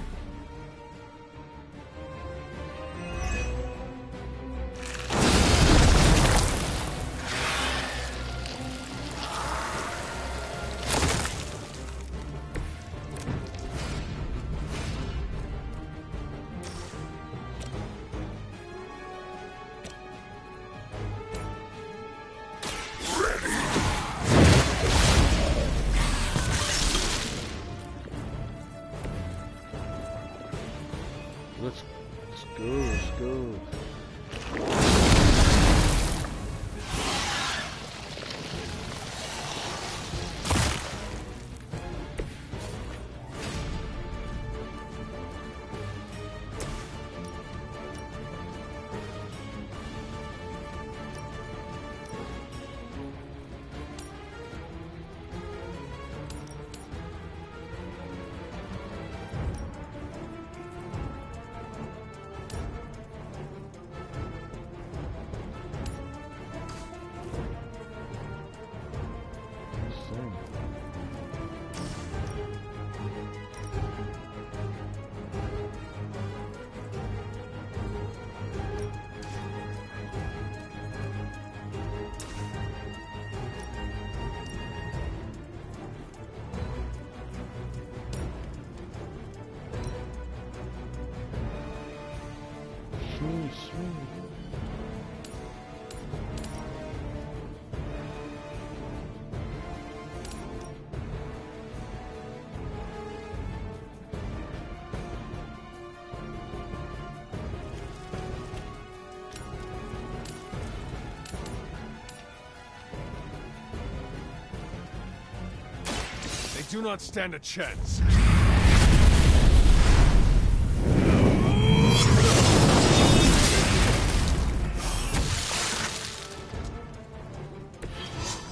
A: Let's go, let's go.
L: do not stand a chance.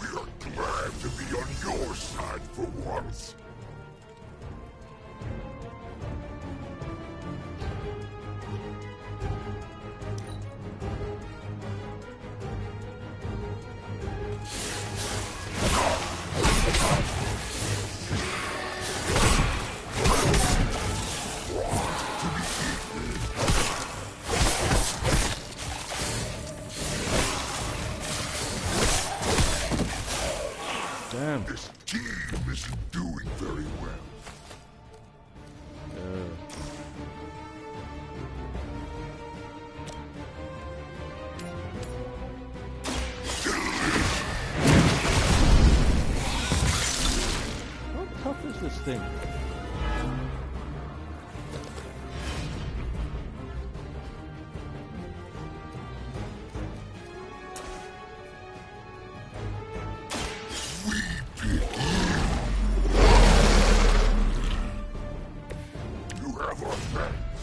K: We're glad to be on your side for once.
A: Damn.
K: This team isn't doing very well.
A: How tough is this thing?
K: You have our thanks.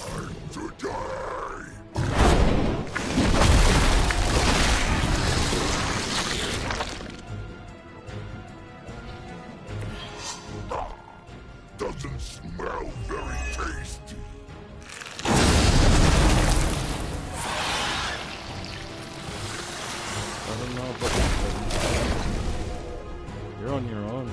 K: Time to die. Doesn't smell very tasty.
A: I don't know about this. You're on your own.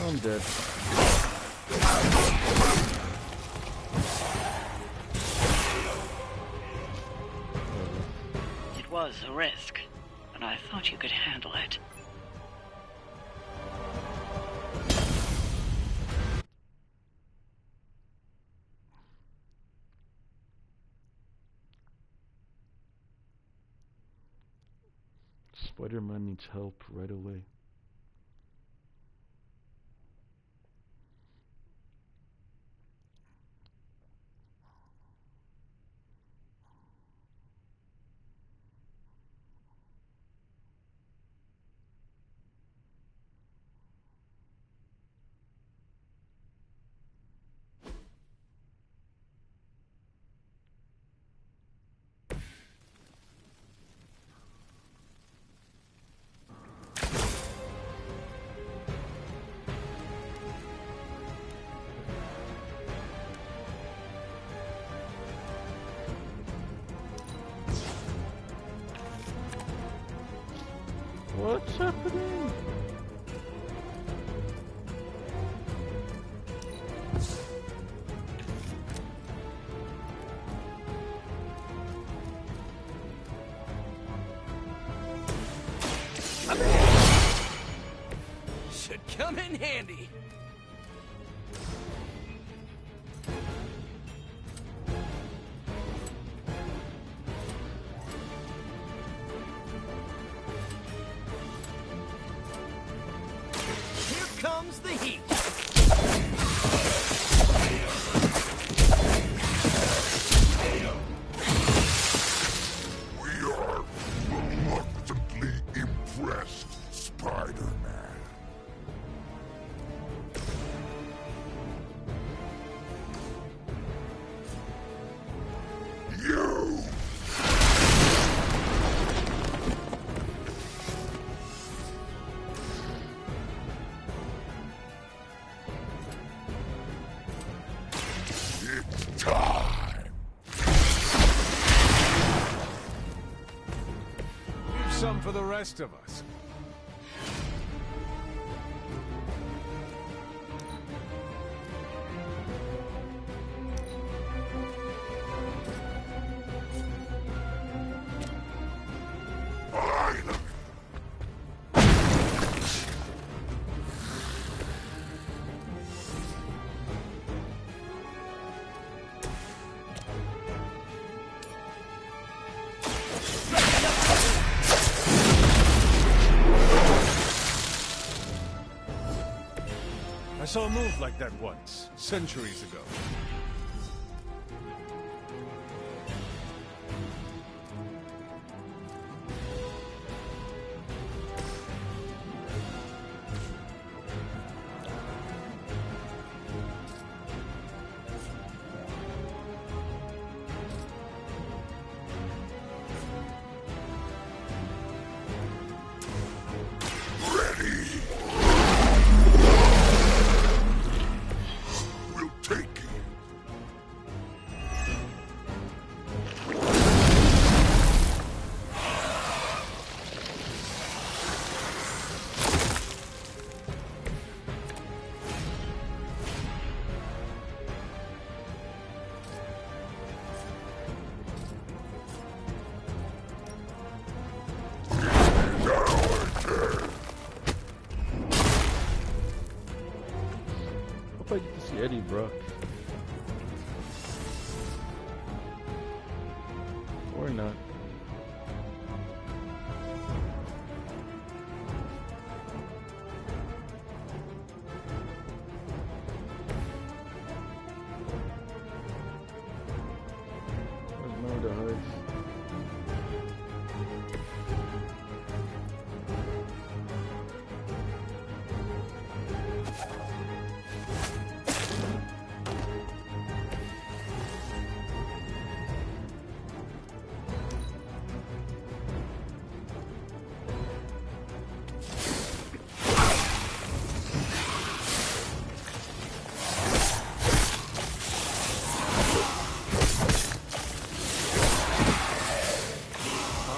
A: I'm dead.
I: It was a risk, but I thought you could handle it.
A: Spider-Man needs help right away. What's happening?
H: Should come in handy. Here comes the heat.
K: We are reluctantly impressed, Spider-Man. You! It's time!
L: some for the rest of us. I saw a move like that once, centuries ago.
A: Hope I get to see Eddie Brock. Or not. Where's Mother the Hood?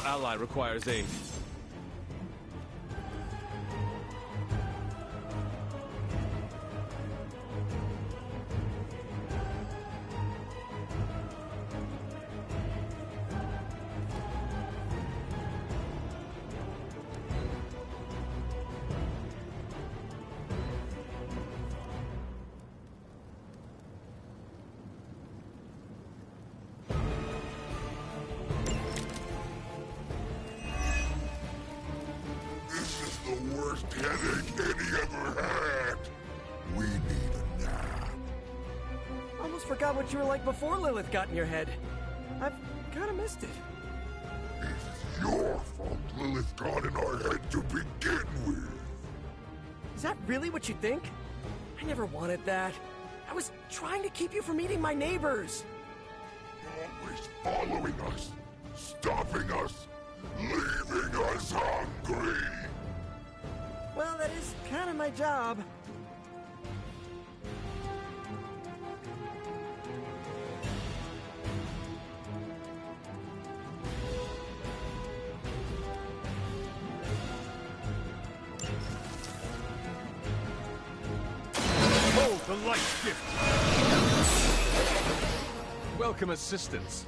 D: Ally requires aid.
K: Worst headache Eddie ever had. We need a nap.
H: Almost forgot what you were like before Lilith got in your head. I've kind of missed it.
K: It's your fault Lilith got in our head to begin with.
H: Is that really what you think? I never wanted that. I was trying to keep you from eating my neighbors.
K: Always following us, stopping us, leaving us hungry.
H: Well, that is kind of my job.
L: Hold the light gift.
D: Welcome assistance.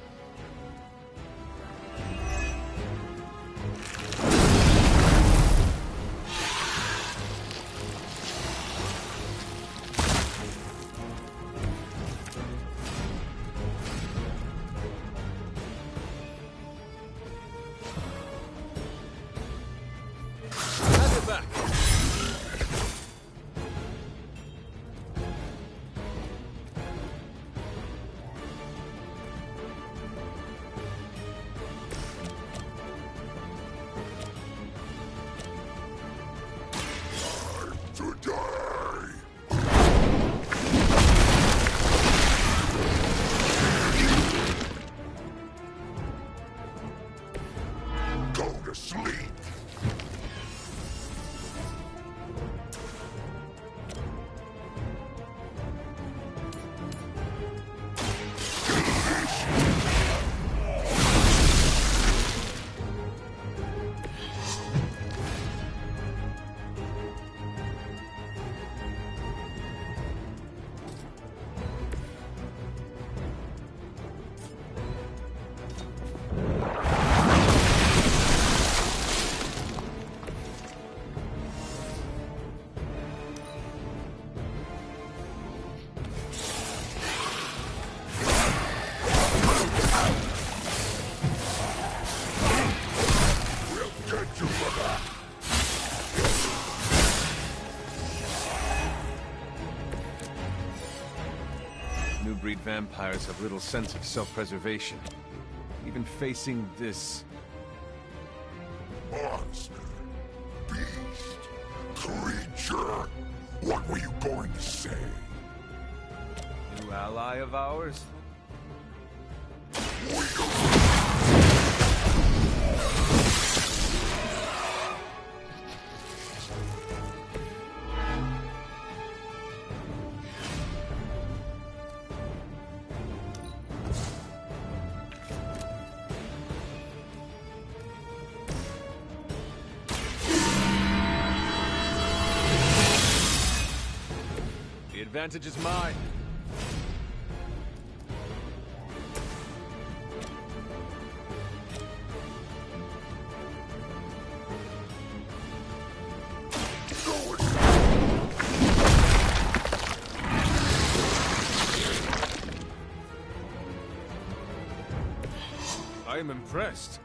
D: New breed vampires have little sense of self-preservation. Even facing this...
K: Monster, beast, creature. What were you going to say?
D: New ally of ours? The advantage is mine. I am impressed.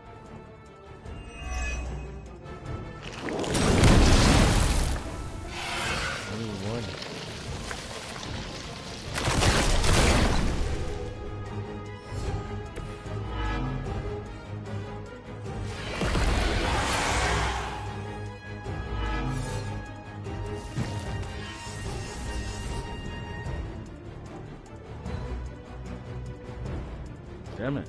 A: Damn it.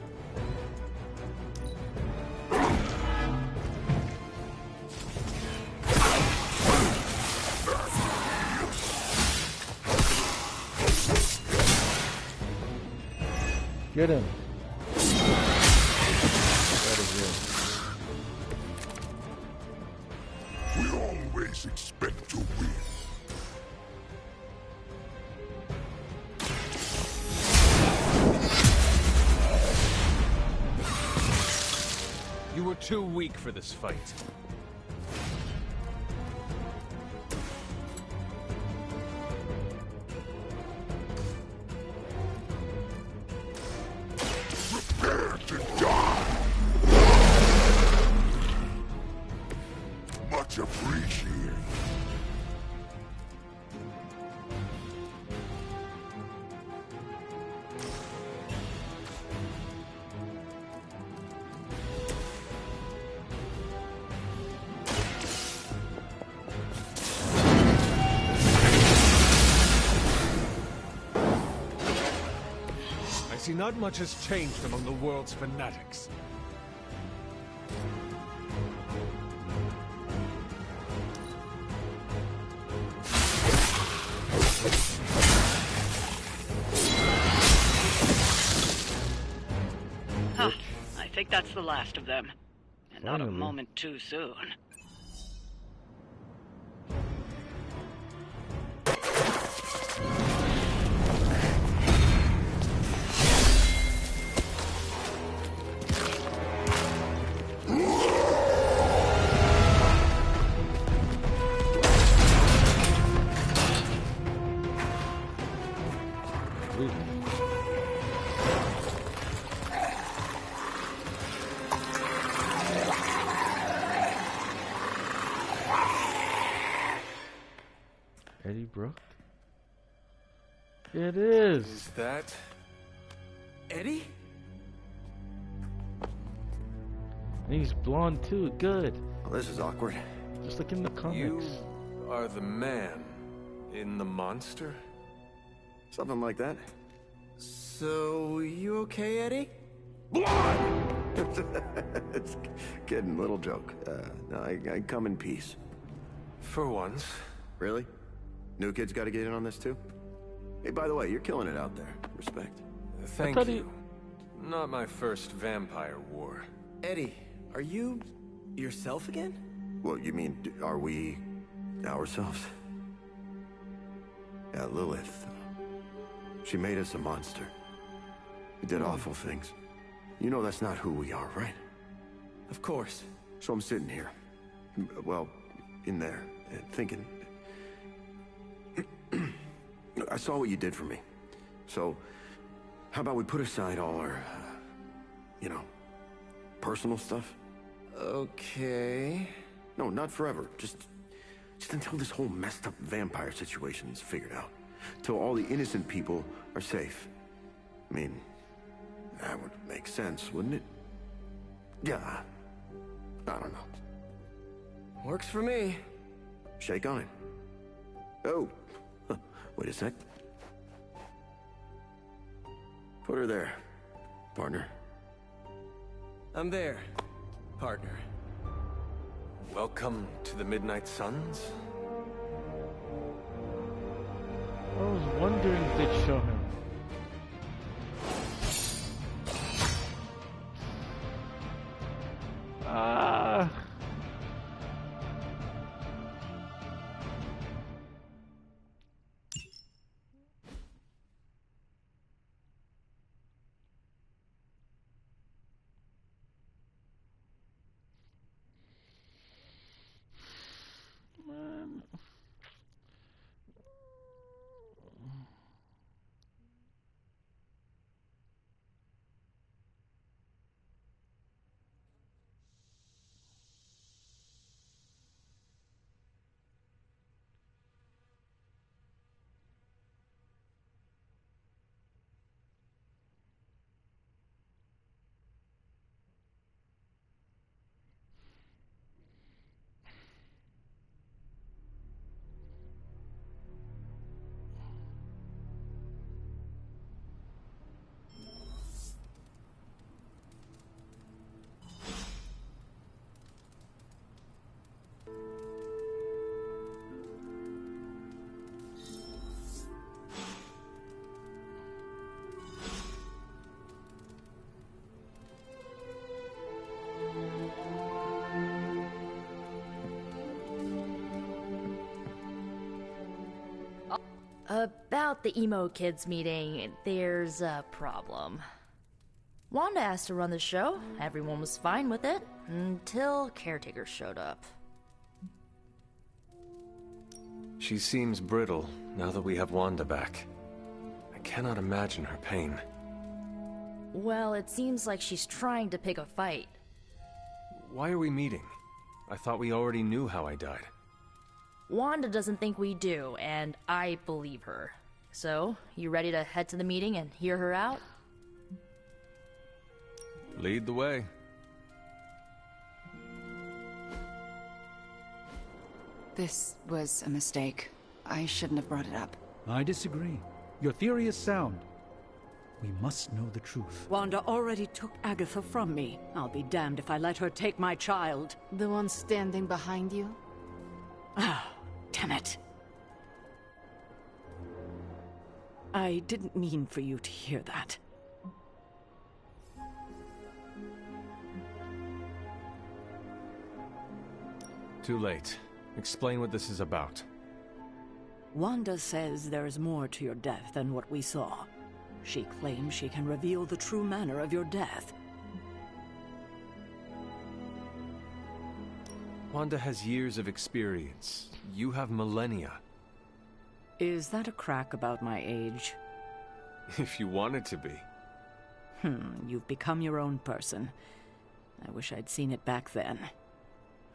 A: Get him. That is it.
K: We always expect to win.
D: You were too weak for this fight.
K: Prepare to die. Much appreciated.
D: I see not much has changed among the world's fanatics.
I: Huh. I think that's the last of them. And not a
A: Finally.
I: moment too soon.
A: Eddie Brooke? It is.
D: Is that...
H: Eddie?
A: And he's blonde too. Good.
M: Well, this is awkward.
A: Just like in the comics.
D: You are the man in the monster?
M: Something like that.
H: So, you okay, Eddie?
M: It's kidding, little joke. No, I come in peace.
D: For once.
M: Really? New kids got to get in on this too? Hey, by the way, you're killing it out there. Respect.
D: Thank you. Not my first vampire war.
H: Eddie, are you yourself again?
M: Well, you mean, are we ourselves? Yeah, Lilith. She made us a monster. We did awful things. You know that's not who we are, right?
H: Of course.
M: So I'm sitting here, well, in there, thinking... I saw what you did for me. So, how about we put aside all our, you know, personal stuff?
H: Okay...
M: No, not forever. Just until this whole messed up vampire situation is figured out. Till all the innocent people are safe. I mean, that would make sense, wouldn't it? Yeah. I don't know.
H: Works for me.
M: Shake on it. Oh, wait a sec. Put her there, partner.
H: I'm there, partner.
D: Welcome to the Midnight Suns.
A: I was wondering if they'd show him. Ah. Man.
N: About the emo kids meeting, there's a problem. Wanda asked to run the show. Everyone was fine with it until Caretaker showed up.
D: She seems brittle now that we have Wanda back. I cannot imagine her pain.
N: Well, it seems like she's trying to pick a fight.
D: Why are we meeting? I thought we already knew how I died.
N: Wanda doesn't think we do, and I believe her. So, you ready to head to the meeting and hear her out?
D: Lead the way.
O: This was a mistake. I shouldn't have brought it up.
P: I disagree. Your theory is sound. We must know the truth.
G: Wanda already took Agatha from me. I'll be damned if I let her take my child.
O: The one standing behind you?
G: Ah, damn it. I didn't mean for you to hear that.
D: Too late. Explain what this is about.
G: Wanda says there is more to your death than what we saw. She claims she can reveal the true manner of your death.
D: Wanda has years of experience. You have millennia.
G: Is that a crack about my age?
D: If you want it to be.
G: You've become your own person. I wish I'd seen it back then.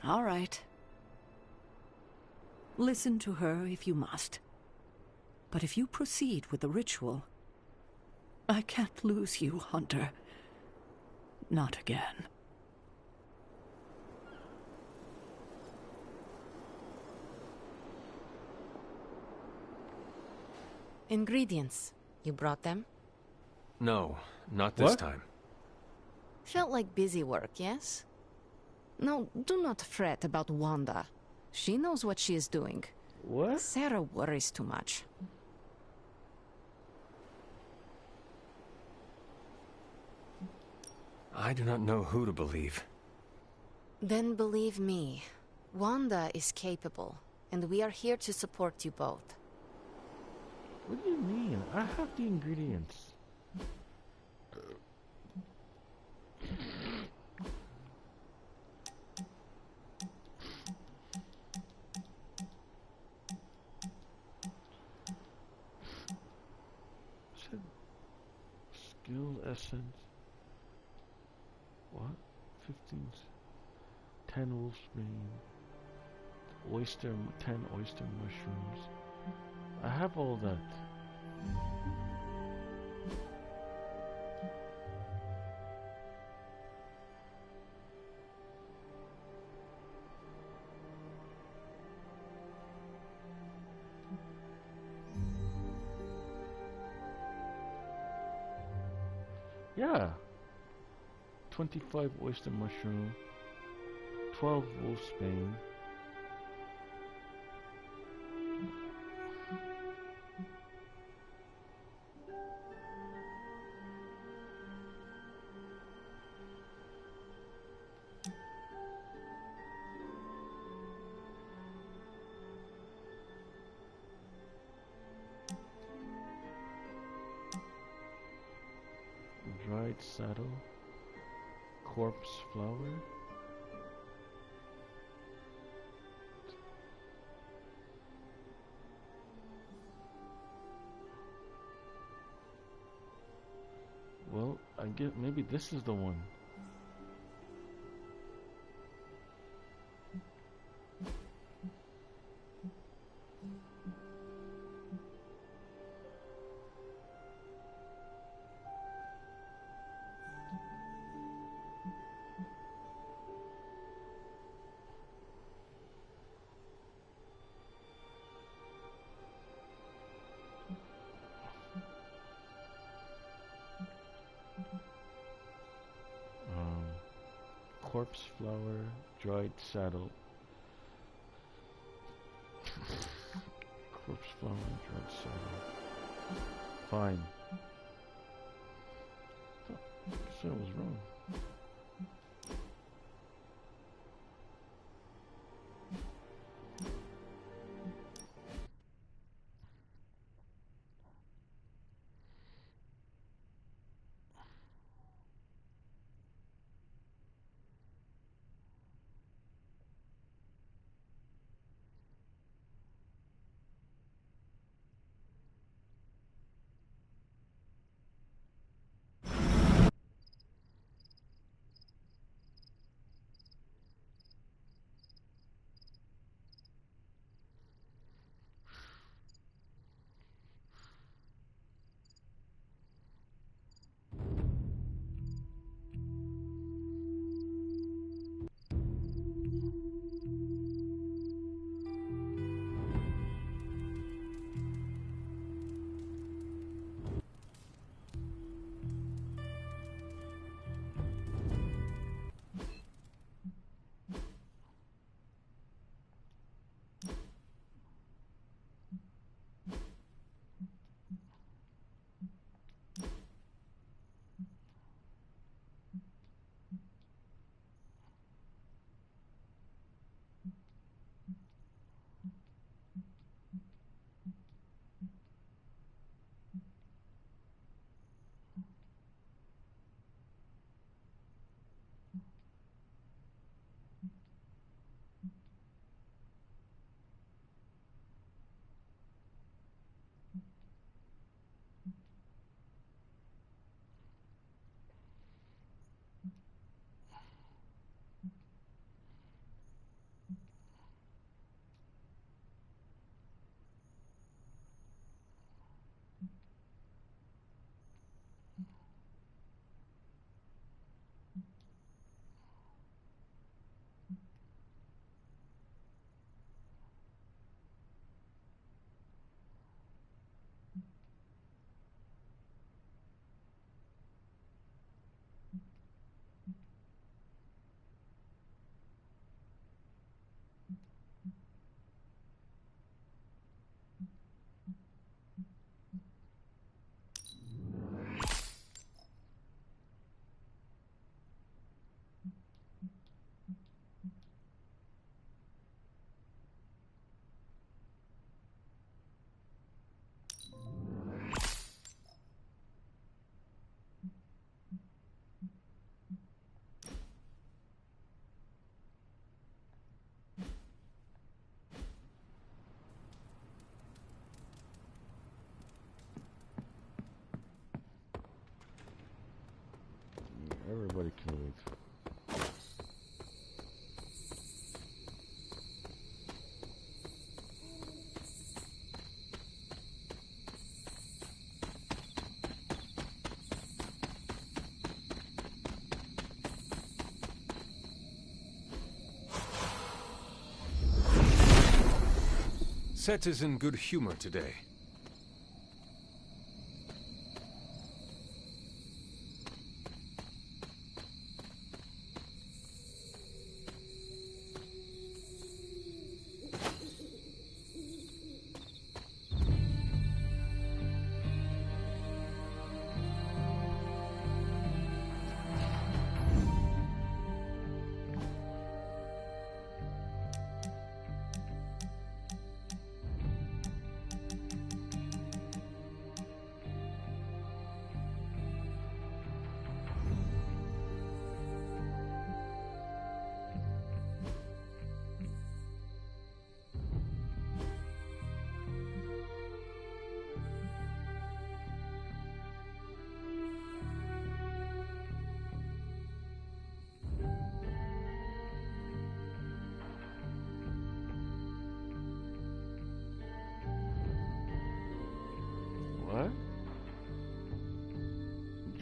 G: All right. Listen to her if you must. But if you proceed with the ritual, I can't lose you, Hunter. Not again.
B: Ingredients. You brought them?
D: No, not this time.
B: Felt like busy work, yes? No, do not fret about Wanda. She knows what she is doing.
A: What?
B: Sarah worries too much.
D: I do not know who to believe.
B: Then believe me. Wanda is capable, and we are here to support you both.
A: What do you mean? I have the ingredients. Skill essence. What? 15. 10 wolfsbane. 10 oyster mushrooms. I have all that. Yeah. 25 oyster mushroom. 12 wolfsbane. Dried saddle, corpse flower. Well, I get maybe this is the one. Corpse flower, dried saddle. Corpse flower, dried saddle. Fine. I said I was wrong. Everybody can wait.
L: Set is in good humor today.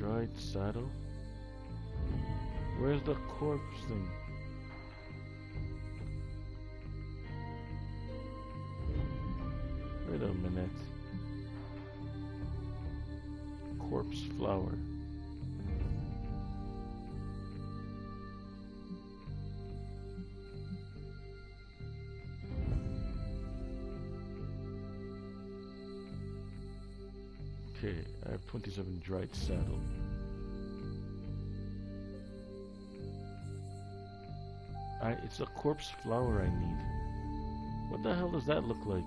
A: Dried saddle? Where's the corpse thing? Wait a minute. Corpse flower. Okay, I have 27 dried saddle. It's a corpse flower I need. What the hell does that look like?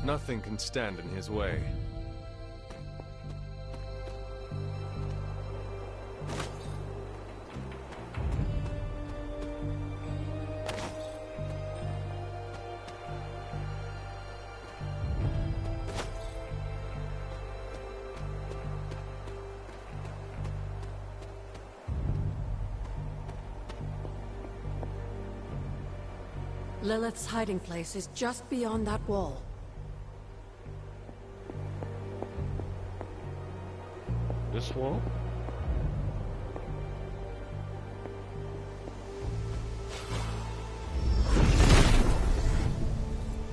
D: Nothing can stand in his way.
Q: Lilith's hiding place is just beyond that wall.
A: This wall?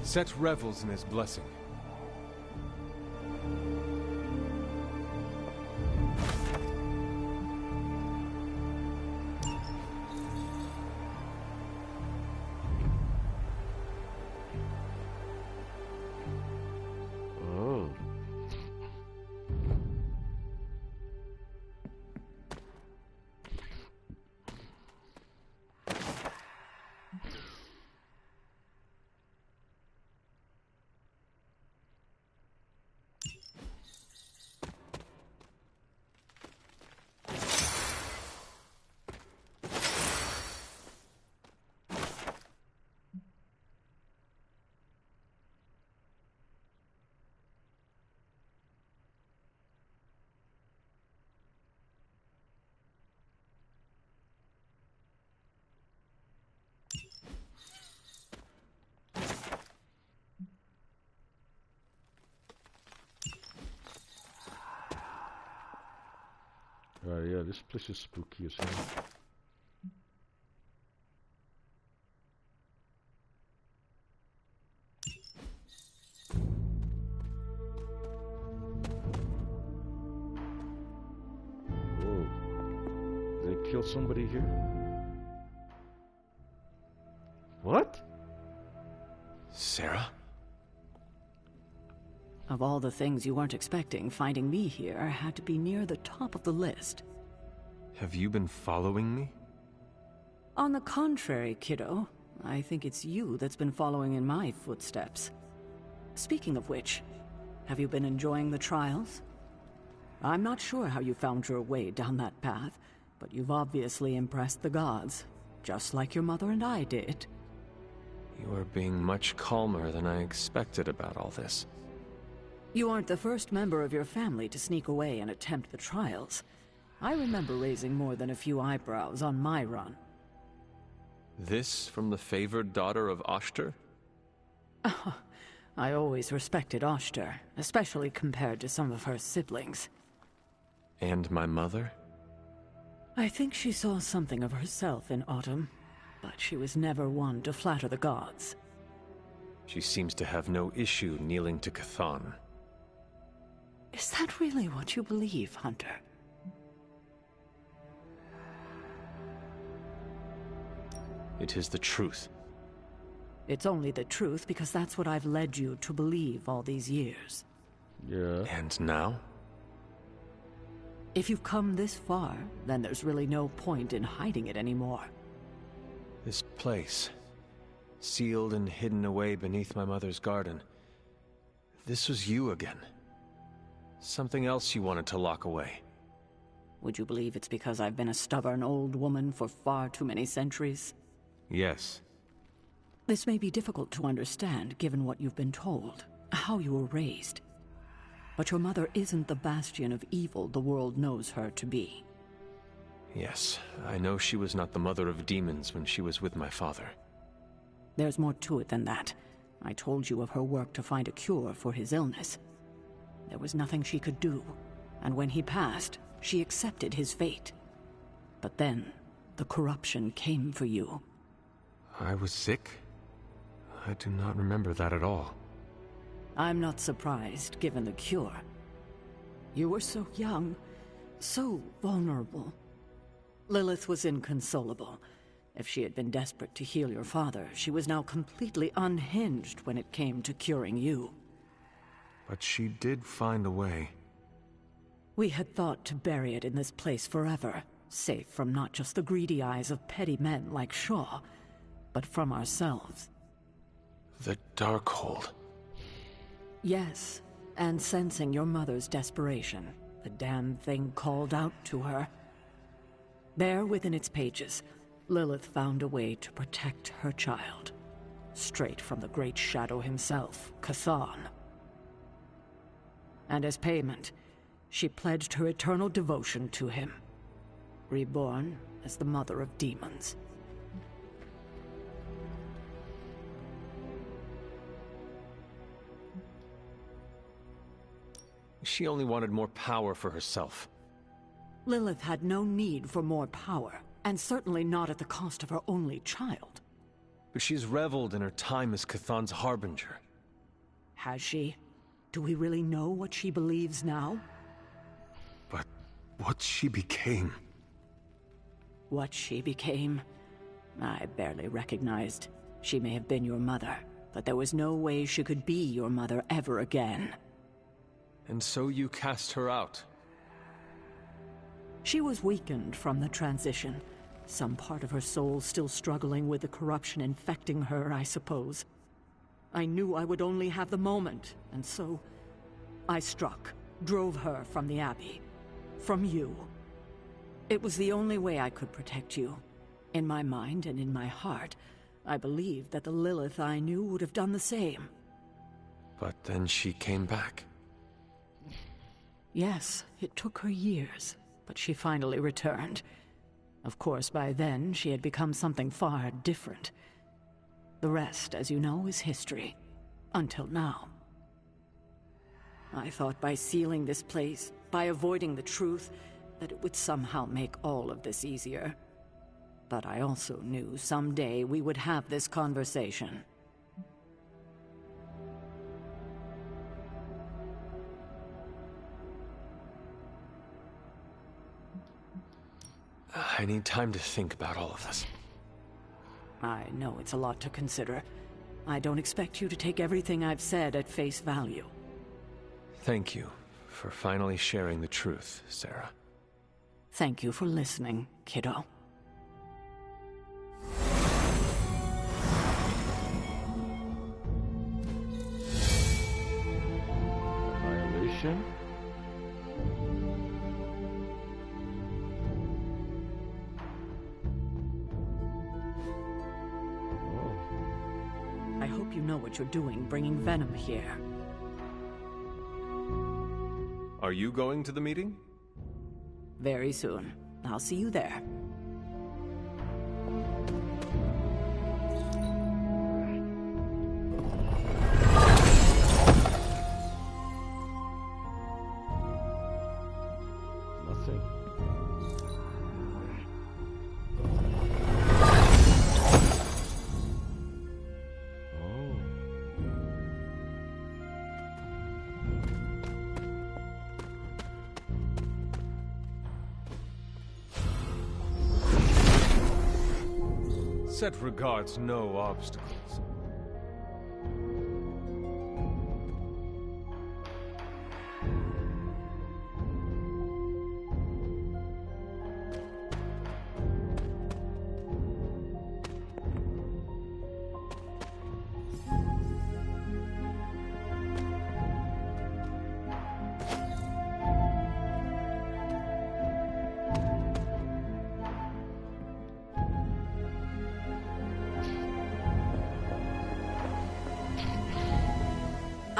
D: Set revels in his blessing.
A: Yeah, this place is spooky as hell. Whoa. Did they kill somebody here? What?
D: Sarah?
G: Of all the things you weren't expecting, finding me here had to be near the top of the list.
D: Have you been following me?
G: On the contrary, kiddo, I think it's you that's been following in my footsteps. Speaking of which, have you been enjoying the trials? I'm not sure how you found your way down that path, but you've obviously impressed the gods, just like your mother and I did.
D: You are being much calmer than I expected about all this.
G: You aren't the first member of your family to sneak away and attempt the trials. I remember raising more than a few eyebrows on my run.
D: This from the favored daughter of Oshter?
G: I always respected Oshter, especially compared to some of her siblings.
D: And my mother?
G: I think she saw something of herself in Autumn, but she was never one to flatter the gods.
D: She seems to have no issue kneeling to Chthon.
G: Is that really what you believe, Hunter?
D: It is the truth.
G: It's only the truth because that's what I've led you to believe all these years.
A: Yeah.
D: And now?
G: If you've come this far, then there's really no point in hiding it anymore.
D: This place, sealed and hidden away beneath my mother's garden. This was you again. Something else you wanted to lock away.
G: Would you believe it's because I've been a stubborn old woman for far too many centuries?
D: Yes.
G: This may be difficult to understand, given what you've been told, how you were raised. But your mother isn't the bastion of evil the world knows her to be.
D: Yes, I know she was not the mother of demons when she was with my father.
G: There's more to it than that. I told you of her work to find a cure for his illness. There was nothing she could do, and when he passed, she accepted his fate. But then, the corruption came for you.
D: I was sick? I do not remember that at all.
G: I'm not surprised, given the cure. You were so young, so vulnerable. Lilith was inconsolable. If she had been desperate to heal your father, she was now completely unhinged when it came to curing you.
D: But she did find a way.
G: We had thought to bury it in this place forever, safe from not just the greedy eyes of petty men like Shaw, but from ourselves.
D: The Darkhold.
G: Yes, and sensing your mother's desperation, the damn thing called out to her. There within its pages, Lilith found a way to protect her child. Straight from the Great Shadow himself, Chthon. And as payment, she pledged her eternal devotion to him. Reborn as the Mother of Demons.
D: She only wanted more power for herself.
G: Lilith had no need for more power, and certainly not at the cost of her only child.
D: But she's reveled in her time as Chthon's harbinger.
G: Has she? Do we really know what she believes now?
D: But what she became...
G: What she became? I barely recognized. She may have been your mother, but there was no way she could be your mother ever again.
D: And so you cast her out?
G: She was weakened from the transition. Some part of her soul still struggling with the corruption infecting her, I suppose. I knew I would only have the moment, and so... I struck, drove her from the Abbey. From you. It was the only way I could protect you. In my mind and in my heart, I believed that the Lilith I knew would have done the same.
D: But then she came back.
G: Yes, it took her years, but she finally returned. Of course, by then, she had become something far different. The rest, as you know, is history. Until now. I thought by sealing this place, by avoiding the truth, that it would somehow make all of this easier. But I also knew someday we would have this conversation.
D: I need time to think about all of this.
G: I know it's a lot to consider. I don't expect you to take everything I've said at face value.
D: Thank you for finally sharing the truth, Sarah.
G: Thank you for listening, kiddo.
A: Violation?
G: I hope you know what you're doing bringing Venom here.
D: Are you going to the meeting?
G: Very soon. I'll see you there.
A: Nothing.
L: Set regards no obstacles.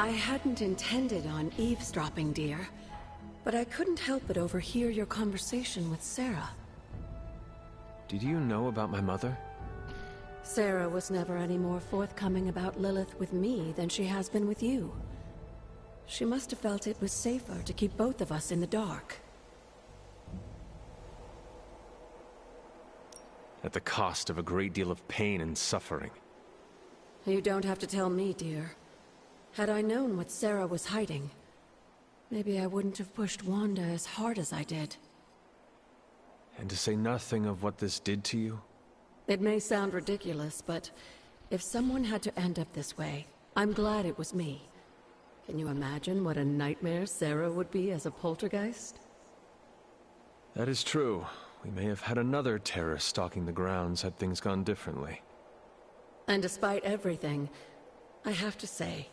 Q: I hadn't intended on eavesdropping, dear, but I couldn't help but overhear your conversation with Sarah.
D: Did you know about my mother?
Q: Sarah was never any more forthcoming about Lilith with me than she has been with you. She must have felt it was safer to keep both of us in the dark.
D: At the cost of a great deal of pain and suffering.
Q: You don't have to tell me, dear. Had I known what Sarah was hiding, maybe I wouldn't have pushed Wanda as hard as I did.
D: And to say nothing of what this did to you?
Q: It may sound ridiculous, but if someone had to end up this way, I'm glad it was me. Can you imagine what a nightmare Sarah would be as a poltergeist?
D: That is true. We may have had another terror stalking the grounds had things gone differently.
Q: And despite everything, I have to say,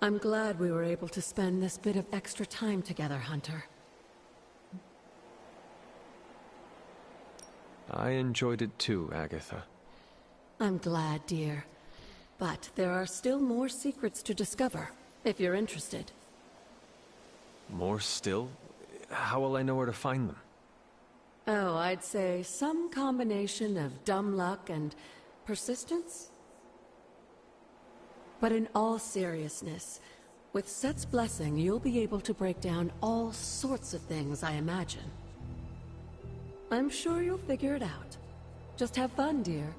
Q: I'm glad we were able to spend this bit of extra time together, Hunter.
D: I enjoyed it too, Agatha.
Q: I'm glad, dear. But there are still more secrets to discover, if you're interested.
D: More still? How will I know where to find them?
Q: Oh, I'd say some combination of dumb luck and persistence? But in all seriousness, with Set's blessing, you'll be able to break down all sorts of things, I imagine. I'm sure you'll figure it out. Just have fun, dear.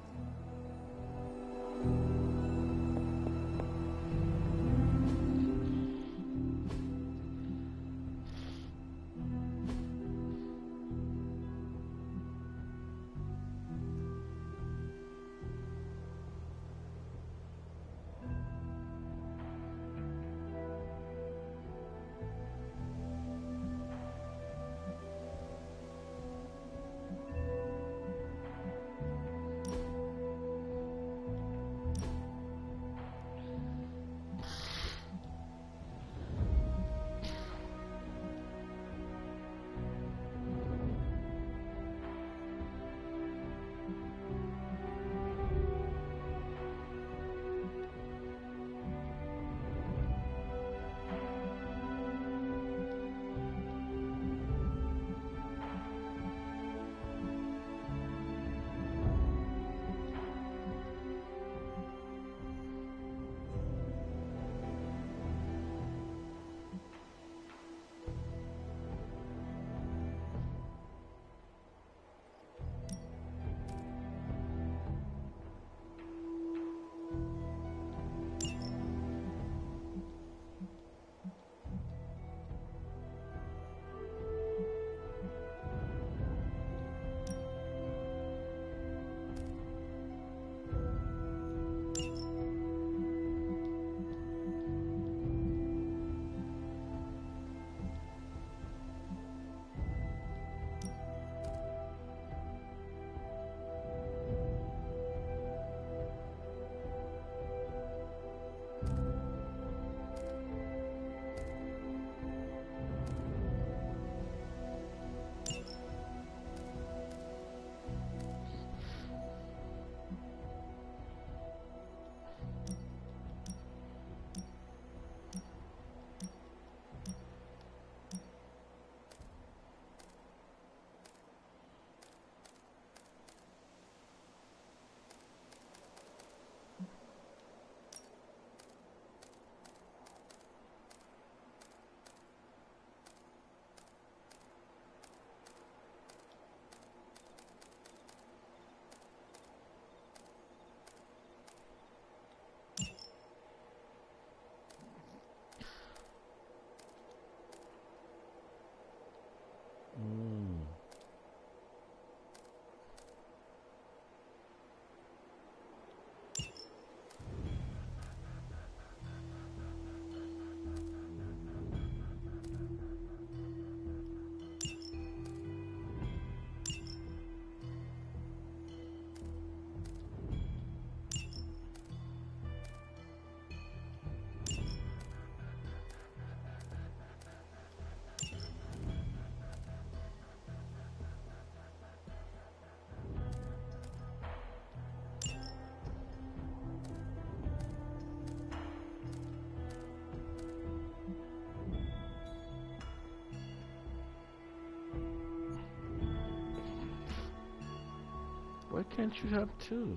A: Why can't you have two?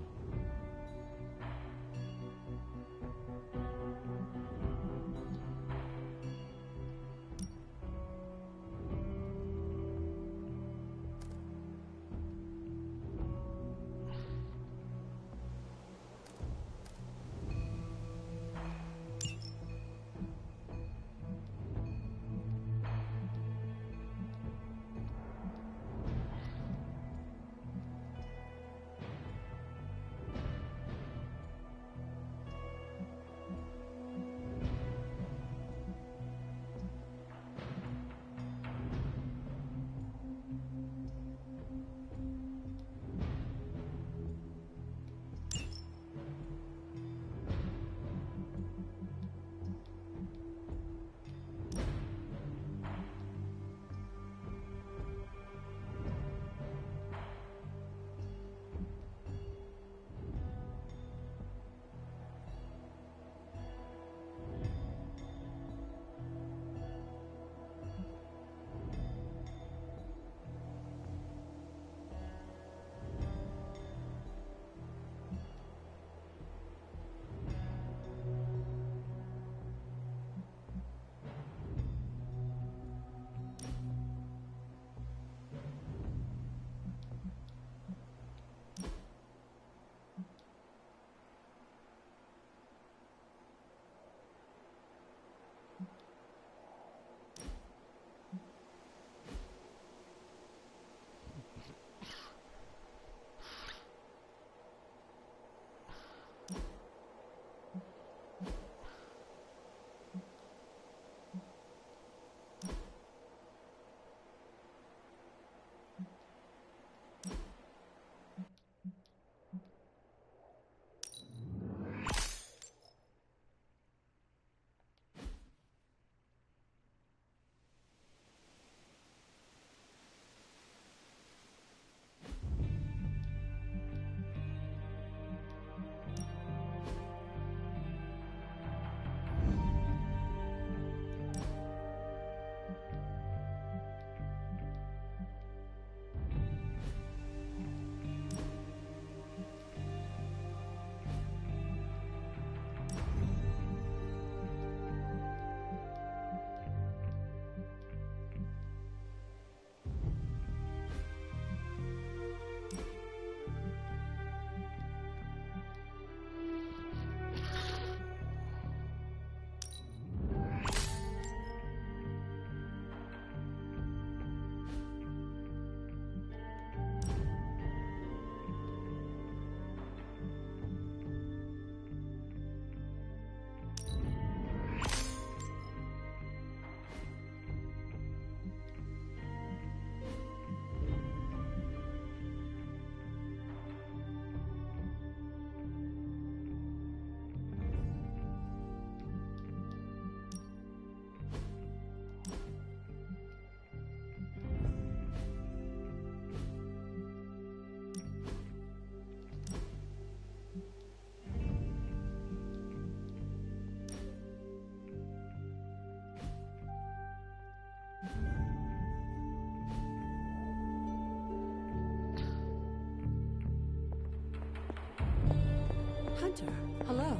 Q: Hunter, hello.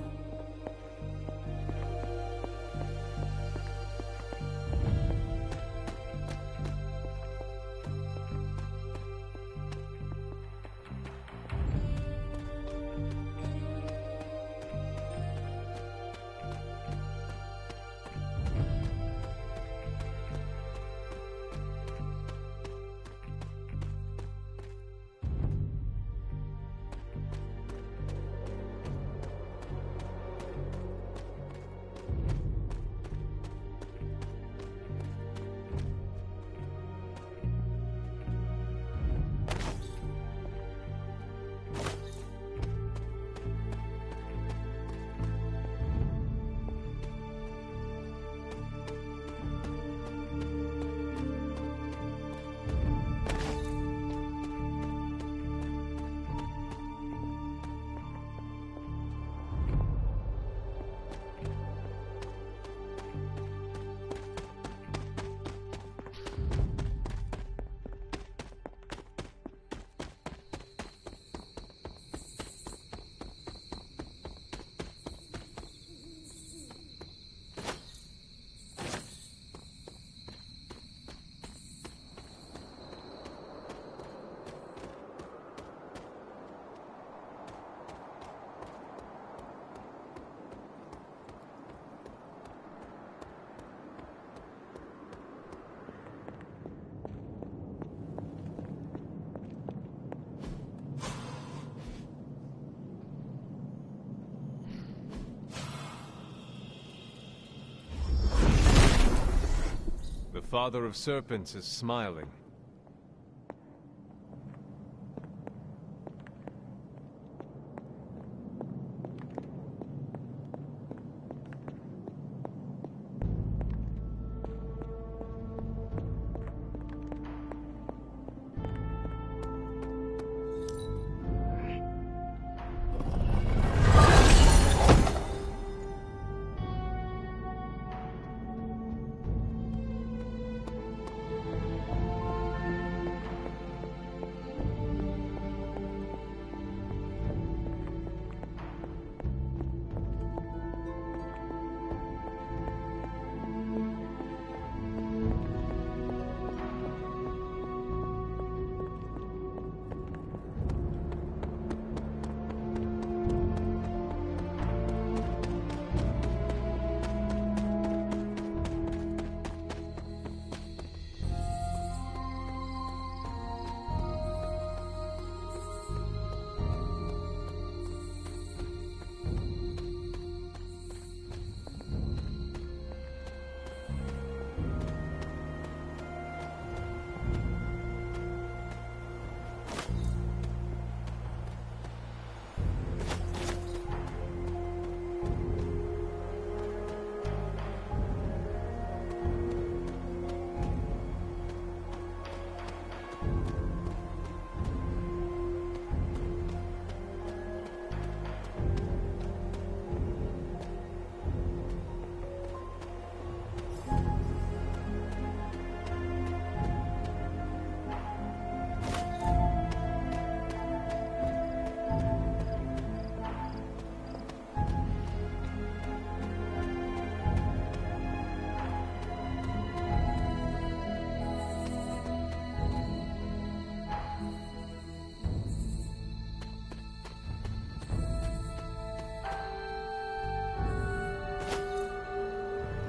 D: The Father of Serpents is smiling.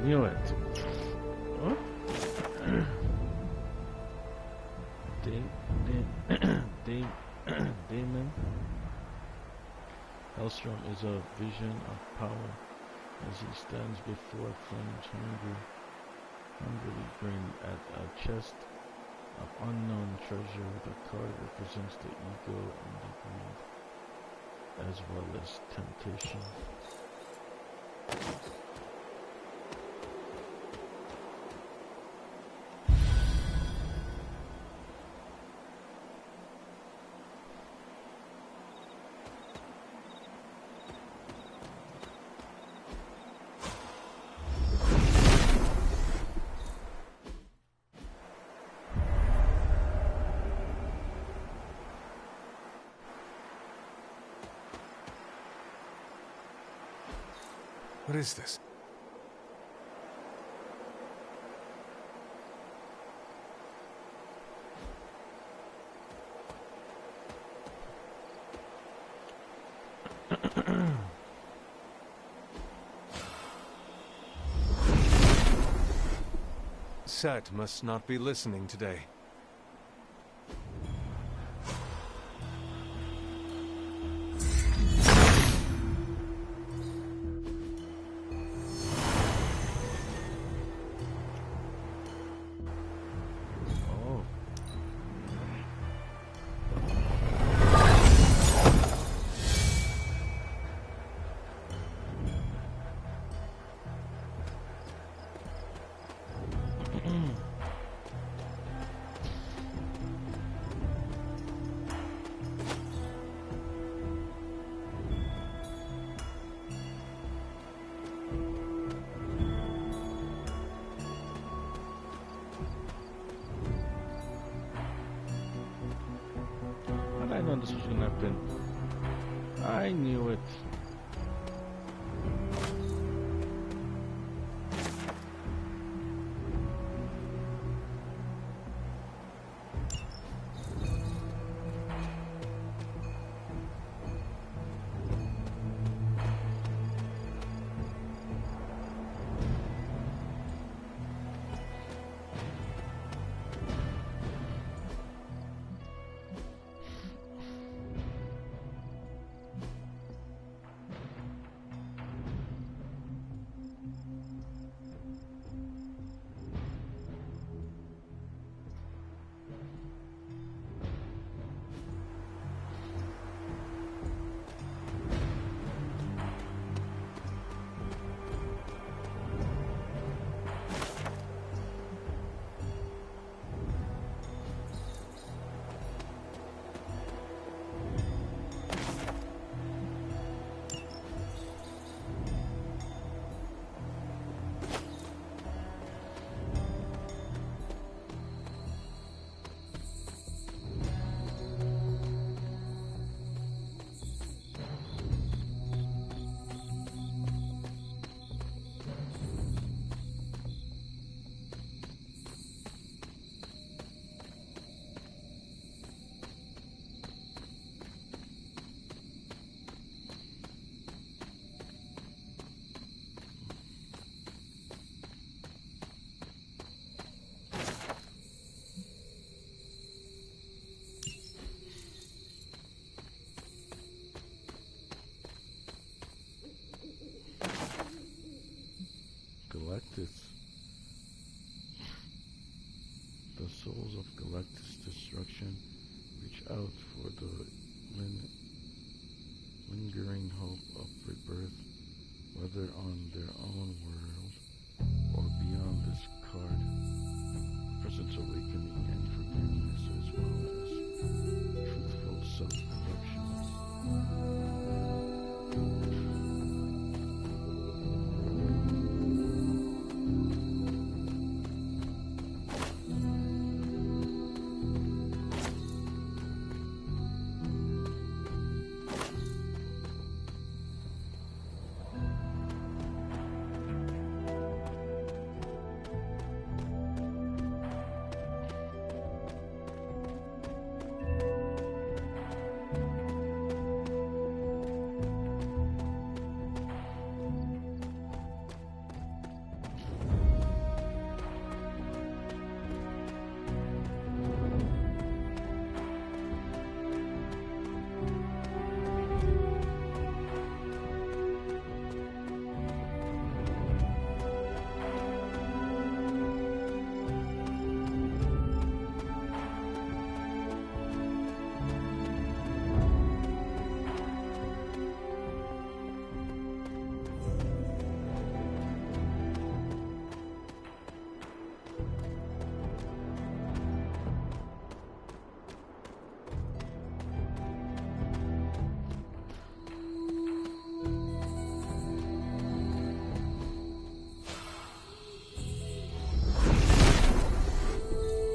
A: Knew it. Huh? Damon Hellstrom is a vision of power as he stands before Flame's hungrily grin at a chest of unknown treasure. The card represents the ego and the greed, as well as temptation.
D: What is this? Set must not be listening today.
A: I know this was gonna happen. I knew it. Galactus. The souls of Galactus' destruction reach out for the lingering hope of rebirth, whether on their own world or beyond this card. Presence awakening and forgiveness as well as truthful self-reflection.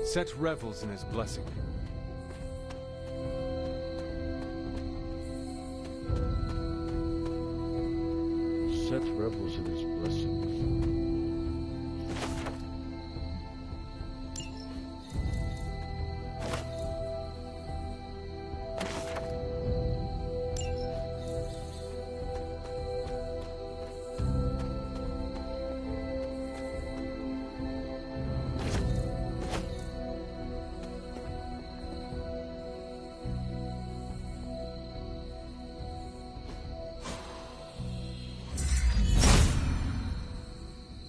D: Set revels in his blessing.
A: Set revels in his blessings.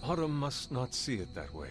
D: Autumn must not see it that way.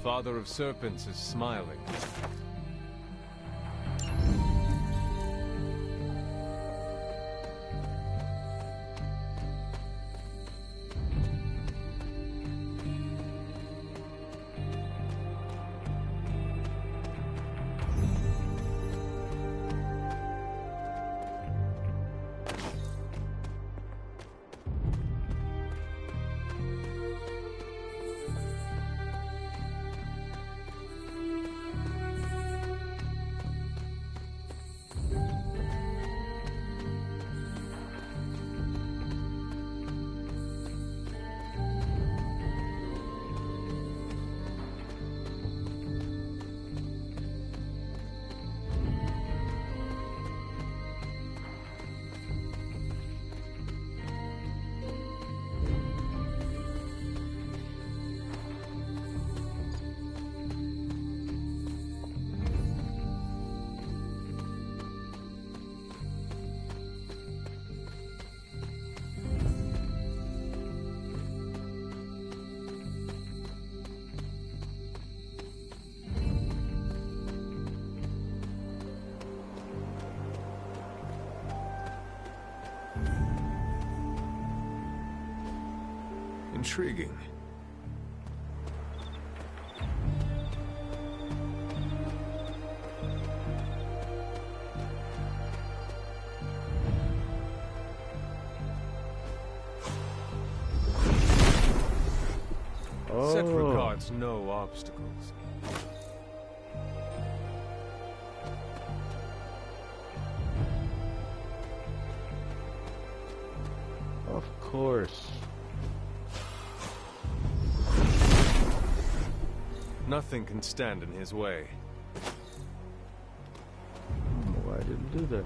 D: Father of Serpents is smiling. Intriguing. Set regards no obstacles.
A: Of course.
D: Nothing can stand in his way.
A: Why did he do that?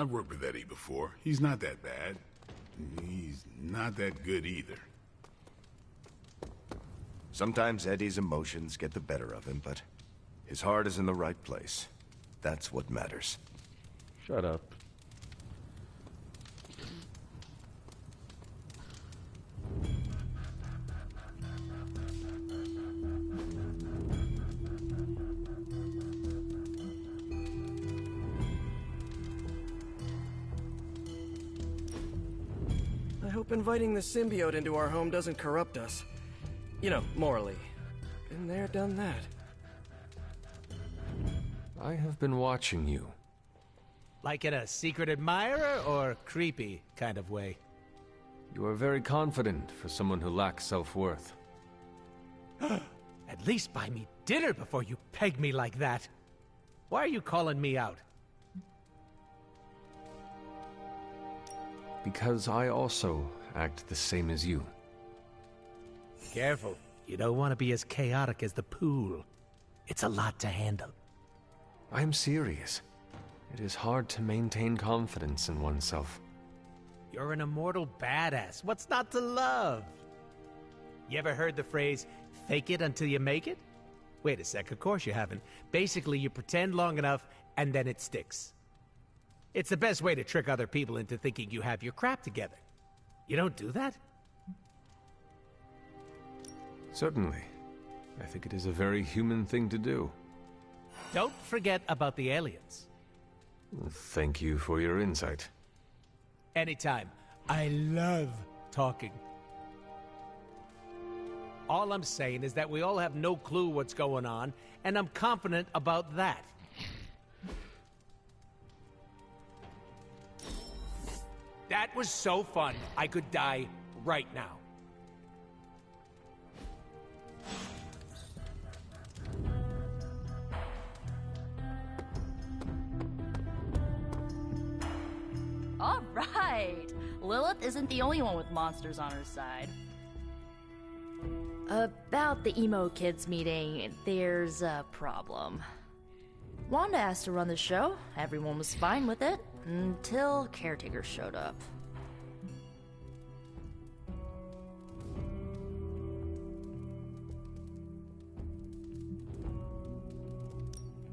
K: I've worked with Eddie before. He's not that bad. He's not that good either.
R: Sometimes Eddie's emotions get the better of him, but his heart is in the right place. That's what matters.
A: Shut up.
H: hope inviting the symbiote into our home doesn't corrupt us. You know, morally. Been there, done that.
D: I have been watching you.
S: Like in a secret admirer or creepy kind of way?
D: You are very confident for someone who lacks self-worth.
S: At least buy me dinner before you peg me like that. Why are you calling me out?
D: Because I also act the same as you.
S: Careful. You don't want to be as chaotic as the pool. It's a lot to handle.
D: I'm serious. It is hard to maintain confidence in oneself.
S: You're an immortal badass. What's not to love? You ever heard the phrase, fake it until you make it? Wait a sec, of course you haven't. Basically, you pretend long enough, and then it sticks. It's the best way to trick other people into thinking you have your crap together. You don't do that?
D: Certainly. I think it is a very human thing to do.
S: Don't forget about the aliens.
D: Thank you for your insight.
S: Anytime. I love talking. All I'm saying is that we all have no clue what's going on, and I'm confident about that. That was so fun, I could die right now.
N: All right! Lilith isn't the only one with monsters on her side. About the emo kids meeting, there's a problem. Wanda asked to run the show. Everyone was fine with it, until Caretaker showed up.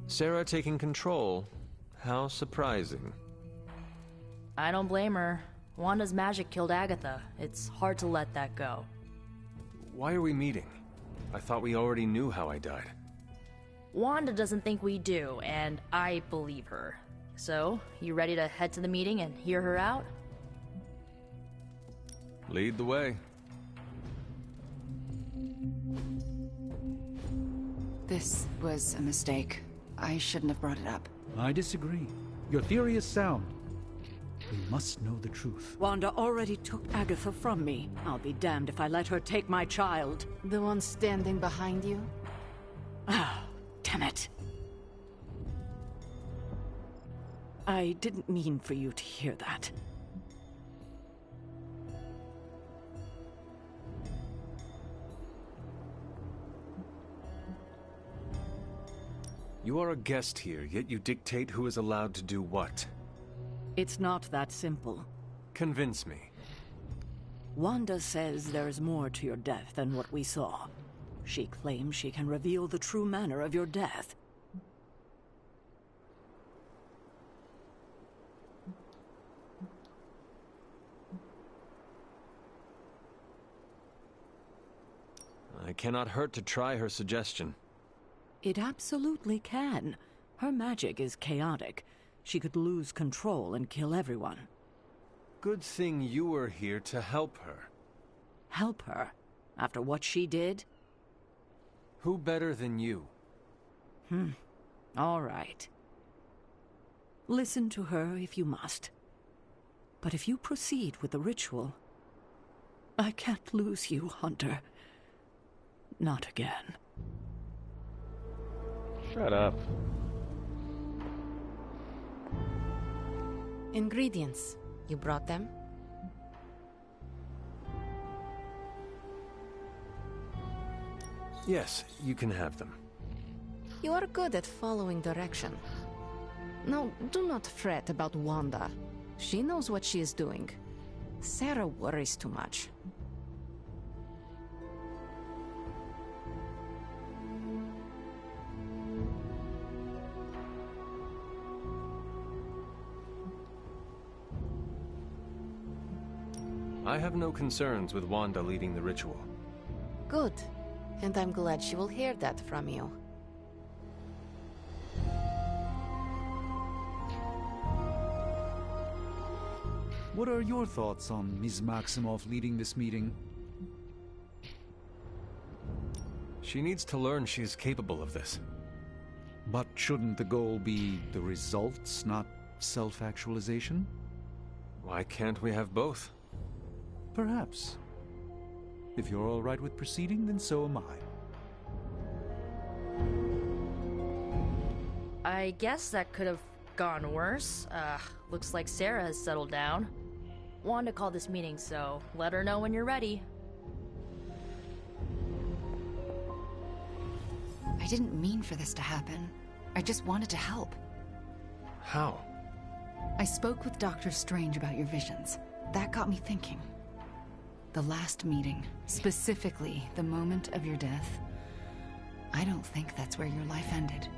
D: Sarah taking control? How surprising.
N: I don't blame her. Wanda's magic killed Agatha. It's hard to let that go.
D: Why are we meeting? I thought we already knew how I died.
N: Wanda doesn't think we do, and I believe her. So, you ready to head to the meeting and hear her out?
D: Lead the way.
O: This was a mistake. I shouldn't have brought it up.
P: I disagree. Your theory is sound. We must know the truth.
G: Wanda already took Agatha from me. I'll be damned if I let her take my child.
B: The one standing behind you?
G: Ah, damn it. I didn't mean for you to hear that.
D: You are a guest here, yet you dictate who is allowed to do what.
G: It's not that simple.
D: Convince me.
G: Wanda says there's more to your death than what we saw. She claims she can reveal the true manner of your death.
D: I cannot hurt to try her suggestion.
G: It absolutely can. Her magic is chaotic. She could lose control and kill everyone.
D: Good thing you were here to help her.
G: Help her? After what she did?
D: Who better than you?
G: All right. Listen to her if you must. But if you proceed with the ritual, I can't lose you, Hunter. Not again.
A: Shut up.
B: Ingredients. You brought them?
D: Yes, you can have them.
B: You are good at following direction. Now, do not fret about Wanda. She knows what she is doing. Sarah worries too much.
D: I have no concerns with Wanda leading the ritual.
B: Good. And I'm glad she will hear that from you.
P: what are your thoughts on Ms. Maximoff leading this meeting?
D: She needs to learn she is capable of this.
P: But shouldn't the goal be the results, not self-actualization?
D: Why can't we have both?
P: Perhaps. If you're all right with proceeding, then so am I.
N: I guess that could have gone worse. Looks like Sarah has settled down. Wanted to call this meeting, so let her know when you're ready.
O: I didn't mean for this to happen. I just wanted to help.
D: How?
O: I spoke with Dr. Strange about your visions. That got me thinking. The last meeting, specifically the moment of your death, I don't think that's where your life ended.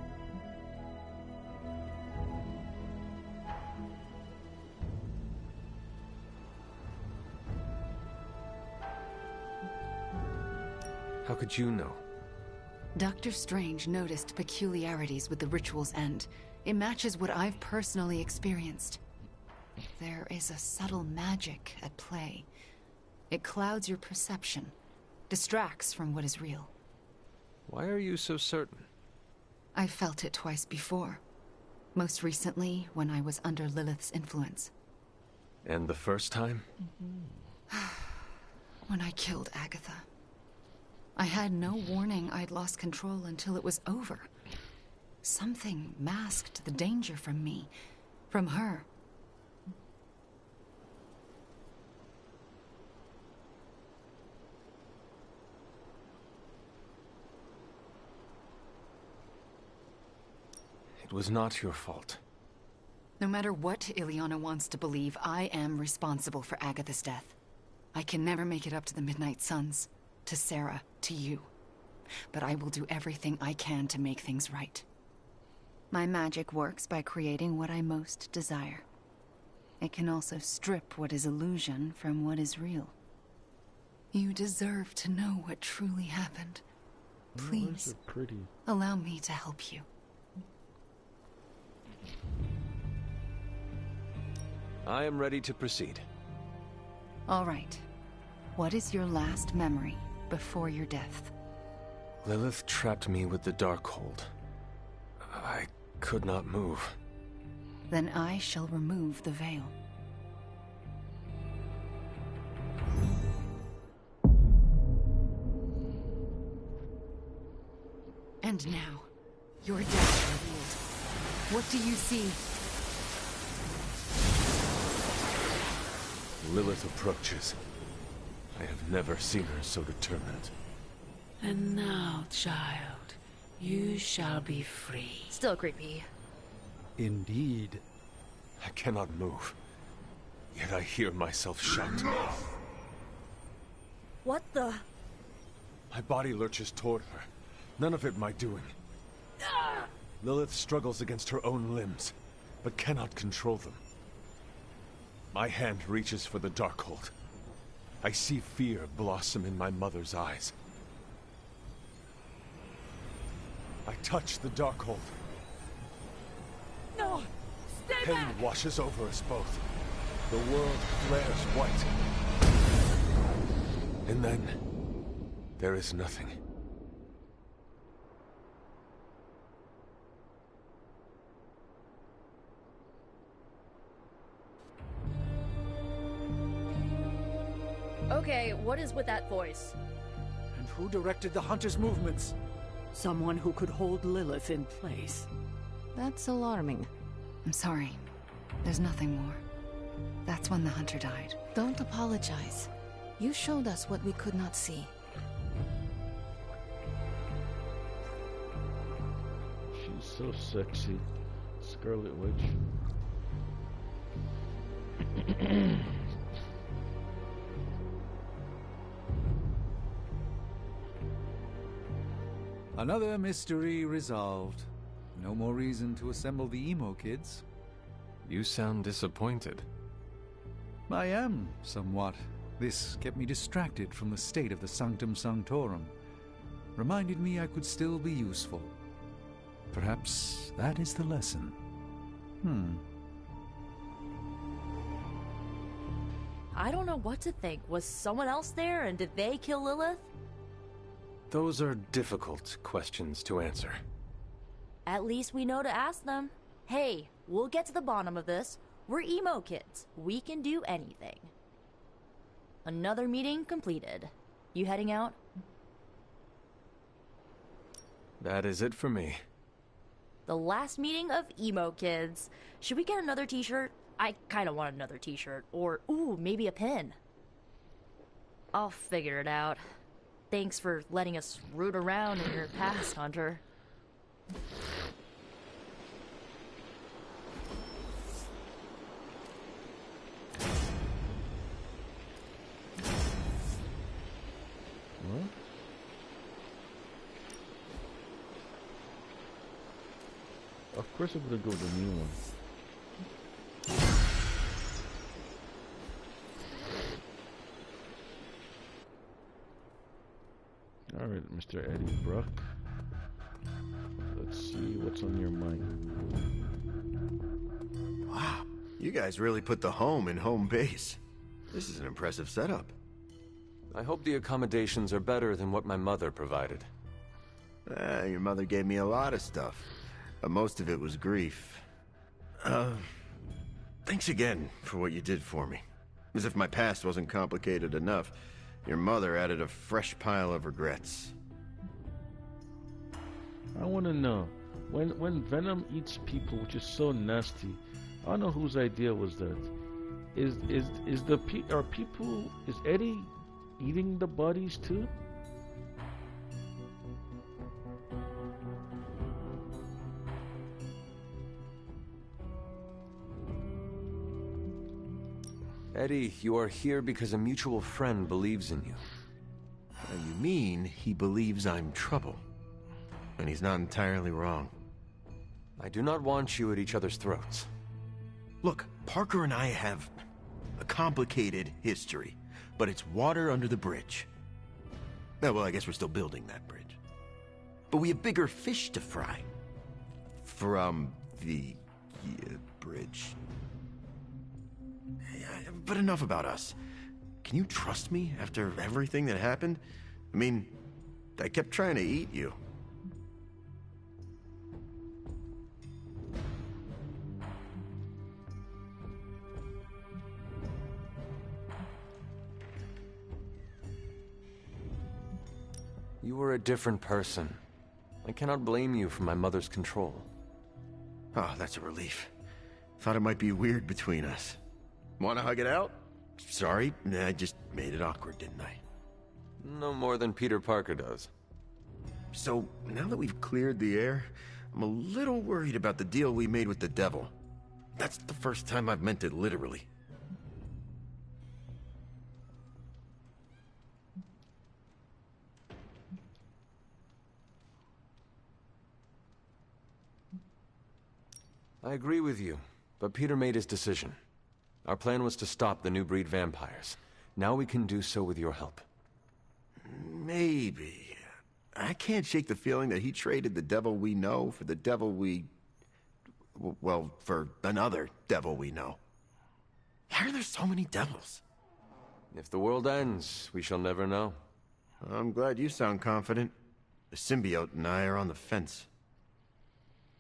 D: How could you know?
O: Dr. Strange noticed peculiarities with the ritual's end. It matches what I've personally experienced. There is a subtle magic at play. It clouds your perception, distracts from what is real.
D: Why are you so certain?
O: I've felt it twice before. Most recently, when I was under Lilith's influence.
D: And the first time?
O: When I killed Agatha. I had no warning I'd lost control until it was over. Something masked the danger from me, from her.
D: It was not your fault.
O: No matter what Ileana wants to believe, I am responsible for Agatha's death. I can never make it up to the Midnight Suns, to Sarah, to you. But I will do everything I can to make things right. My magic works by creating what I most desire. It can also strip what is illusion from what is real. You deserve to know what truly happened. Please, allow me to help you.
D: I am ready to proceed.
O: All right. What is your last memory before your death?
D: Lilith trapped me with the Darkhold. I could not move.
O: Then I shall remove the veil. And now, your death revealed. What do you see?
D: Lilith approaches. I have never seen her so determined.
T: And now, child, you shall be free.
N: Still creepy.
P: Indeed.
D: I cannot move. Yet I hear myself shout.
N: What the?
D: My body lurches toward her. None of it my doing. Lilith struggles against her own limbs, but cannot control them. My hand reaches for the Darkhold. I see fear blossom in my mother's eyes. I touch the Darkhold.
T: No! Stay
D: Pain
T: back!
D: washes over us both. The world flares white. And then, there is nothing.
N: Okay, what is with that voice?
P: And who directed the Hunter's movements?
G: Someone who could hold Lilith in place.
B: That's alarming.
O: I'm sorry. There's nothing more. That's when the Hunter died.
B: Don't apologize. You showed us what we could not see.
A: She's so sexy. Scarlet Witch.
P: Another mystery resolved. No more reason to assemble the emo kids.
D: You sound disappointed.
P: I am, somewhat. This kept me distracted from the state of the Sanctum Sanctorum. Reminded me I could still be useful. Perhaps that is the lesson.
N: I don't know what to think. Was someone else there, and did they kill Lilith?
U: Those are difficult questions to answer.
N: At least we know to ask them. Hey, we'll get to the bottom of this. We're emo kids. We can do anything. Another meeting completed. You heading out?
U: That is it for me.
N: The last meeting of emo kids. Should we get another t-shirt? I kinda want another t-shirt. Or, ooh, maybe a pin. I'll figure it out. Thanks for letting us root around in your past, Hunter.
A: What? Of course I'm gonna go with the new one. Alright, Mr. Eddie Brock. Let's see what's on your mind.
R: Wow, you guys really put the home in home base. This is an impressive setup.
U: I hope the accommodations are better than what my mother provided.
R: Your mother gave me a lot of stuff. But most of it was grief. Thanks again for what you did for me. As if my past wasn't complicated enough, your mother added a fresh pile of regrets.
A: I want to know, when Venom eats people, which is so nasty, I don't know whose idea was that. Is Eddie eating the bodies too?
U: Eddie, you are here because a mutual friend believes in you.
R: You mean he believes I'm trouble? And he's not entirely wrong.
U: I do not want you at each other's throats.
R: Look, Parker and I have a complicated history, but it's water under the bridge. Well, I guess we're still building that bridge. But we have bigger fish to fry. From the bridge. But enough about us. Can you trust me after everything that happened? I mean, I kept trying to eat you.
U: You were a different person. I cannot blame you for my mother's control.
R: Oh, that's a relief. Thought it might be weird between us. Wanna hug it out? Sorry, I just made it awkward, didn't I?
U: No more than Peter Parker does.
R: So, now that we've cleared the air, I'm a little worried about the deal we made with the devil. That's the first time I've meant it literally.
U: I agree with you, but Peter made his decision. Our plan was to stop the new breed vampires. Now we can do so with your help.
R: Maybe. I can't shake the feeling that he traded the devil we know for the devil we... well, for another devil we know. Why are there so many devils?
U: If the world ends, we shall never know.
R: I'm glad you sound confident. The symbiote and I are on the fence.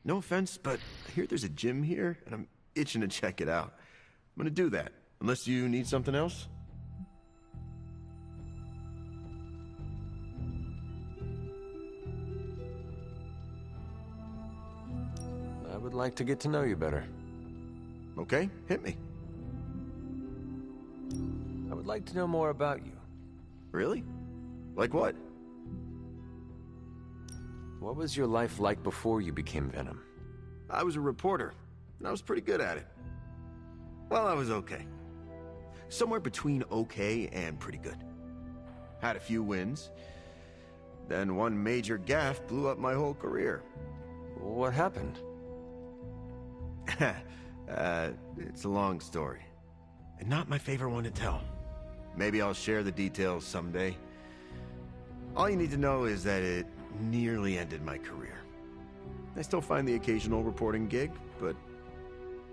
R: No offense, but I hear there's a gym here, and I'm itching to check it out. I'm gonna do that, unless you need something else?
U: I would like to get to know you better.
R: Okay, hit me.
U: I would like to know more about you.
R: Really? Like what?
U: What was your life like before you became Venom?
R: I was a reporter, and I was pretty good at it. Well, I was okay. Somewhere between okay and pretty good. Had a few wins. Then one major gaffe blew up my whole career.
U: What happened?
R: It's a long story. And not my favorite one to tell. Maybe I'll share the details someday. All you need to know is that it nearly ended my career. I still find the occasional reporting gig, but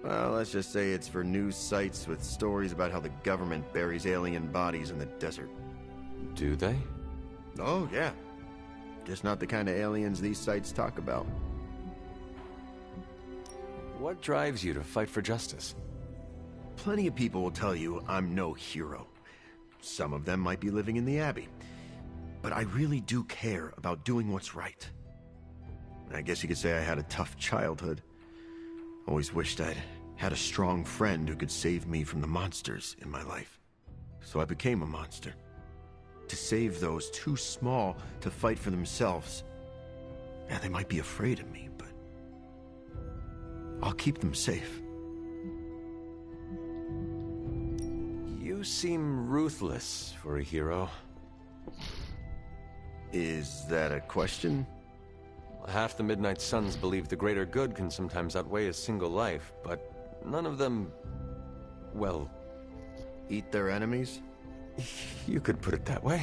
R: Well, let's just say it's for news sites with stories about how the government buries alien bodies in the desert.
U: Do they?
R: Oh, yeah. Just not the kind of aliens these sites talk about.
U: What drives you to fight for justice?
R: Plenty of people will tell you I'm no hero. Some of them might be living in the Abbey. But I really do care about doing what's right. I guess you could say I had a tough childhood. Always wished I'd had a strong friend who could save me from the monsters in my life. So I became a monster. To save those too small to fight for themselves. Yeah, they might be afraid of me, but I'll keep them safe.
U: You seem ruthless for a hero.
R: Is that a question?
U: Half the Midnight Suns believe the greater good can sometimes outweigh a single life, but none of them, well...
R: Eat their enemies?
U: You could put it that way.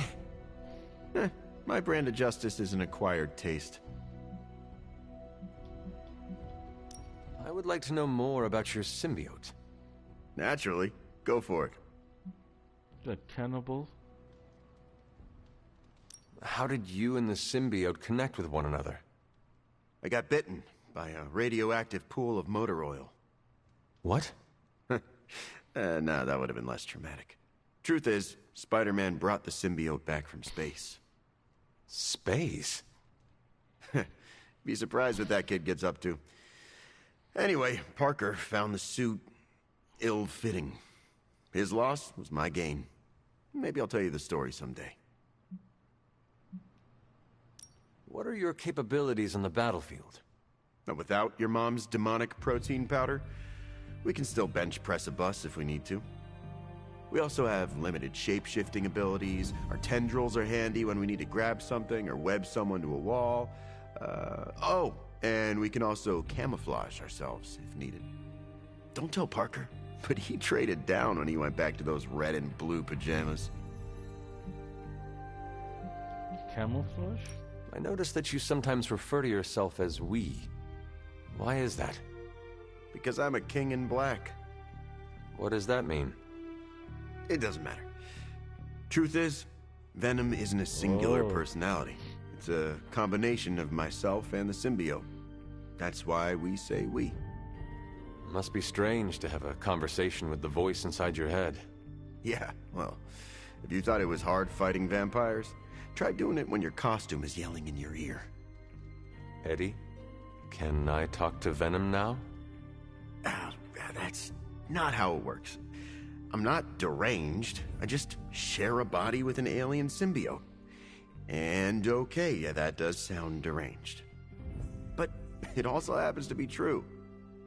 R: My brand of justice is an acquired taste.
U: I would like to know more about your symbiote.
R: Naturally. Go for it.
A: The cannibal?
U: How did you and the symbiote connect with one another?
R: I got bitten by a radioactive pool of motor oil.
U: What?
R: No, that would have been less traumatic. Truth is, Spider-Man brought the symbiote back from space.
U: Space?
R: Be surprised what that kid gets up to. Anyway, Parker found the suit ill-fitting. His loss was my gain. Maybe I'll tell you the story someday.
U: What are your capabilities on the battlefield?
R: Now, without your mom's demonic protein powder, we can still bench press a bus if we need to. We also have limited shape-shifting abilities. Our tendrils are handy when we need to grab something or web someone to a wall. Oh, and we can also camouflage ourselves if needed. Don't tell Parker, but he traded down when he went back to those red and blue pajamas.
A: Camouflage?
U: I noticed that you sometimes refer to yourself as we. Why is that?
R: Because I'm a king in black.
U: What does that mean?
R: It doesn't matter. Truth is, Venom isn't a singular personality. It's a combination of myself and the symbiote. That's why we say we.
U: Must be strange to have a conversation with the voice inside your head.
R: Yeah, well, if you thought it was hard fighting vampires, try doing it when your costume is yelling in your ear.
U: Eddie, can I talk to Venom now?
R: That's not how it works. I'm not deranged. I just share a body with an alien symbiote. And okay, yeah, that does sound deranged. But it also happens to be true.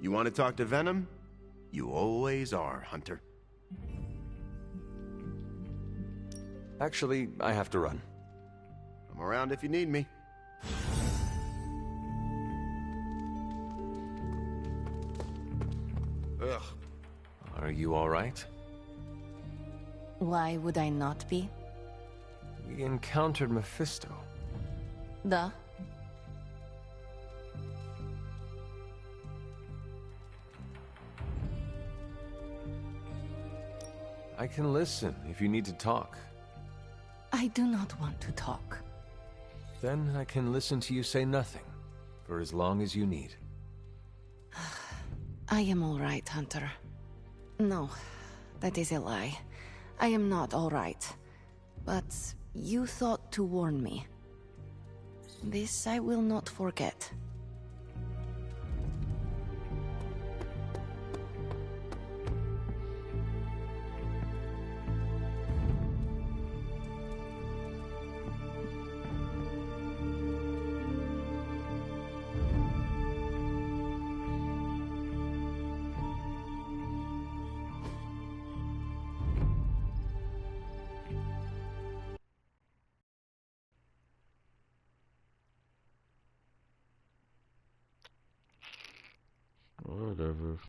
R: You want to talk to Venom? You always are, Hunter.
U: Actually, I have to run.
R: I'm around if you need me. Ugh.
U: Are you all right?
B: Why would I not be?
U: We encountered Mephisto.
B: Duh.
U: I can listen if you need to talk.
B: I do not want to talk.
U: Then I can listen to you say nothing, for as long as you need.
B: I am all right, Hunter. No, that is a lie. I am not all right. But you thought to warn me. This I will not forget.
A: Whatever.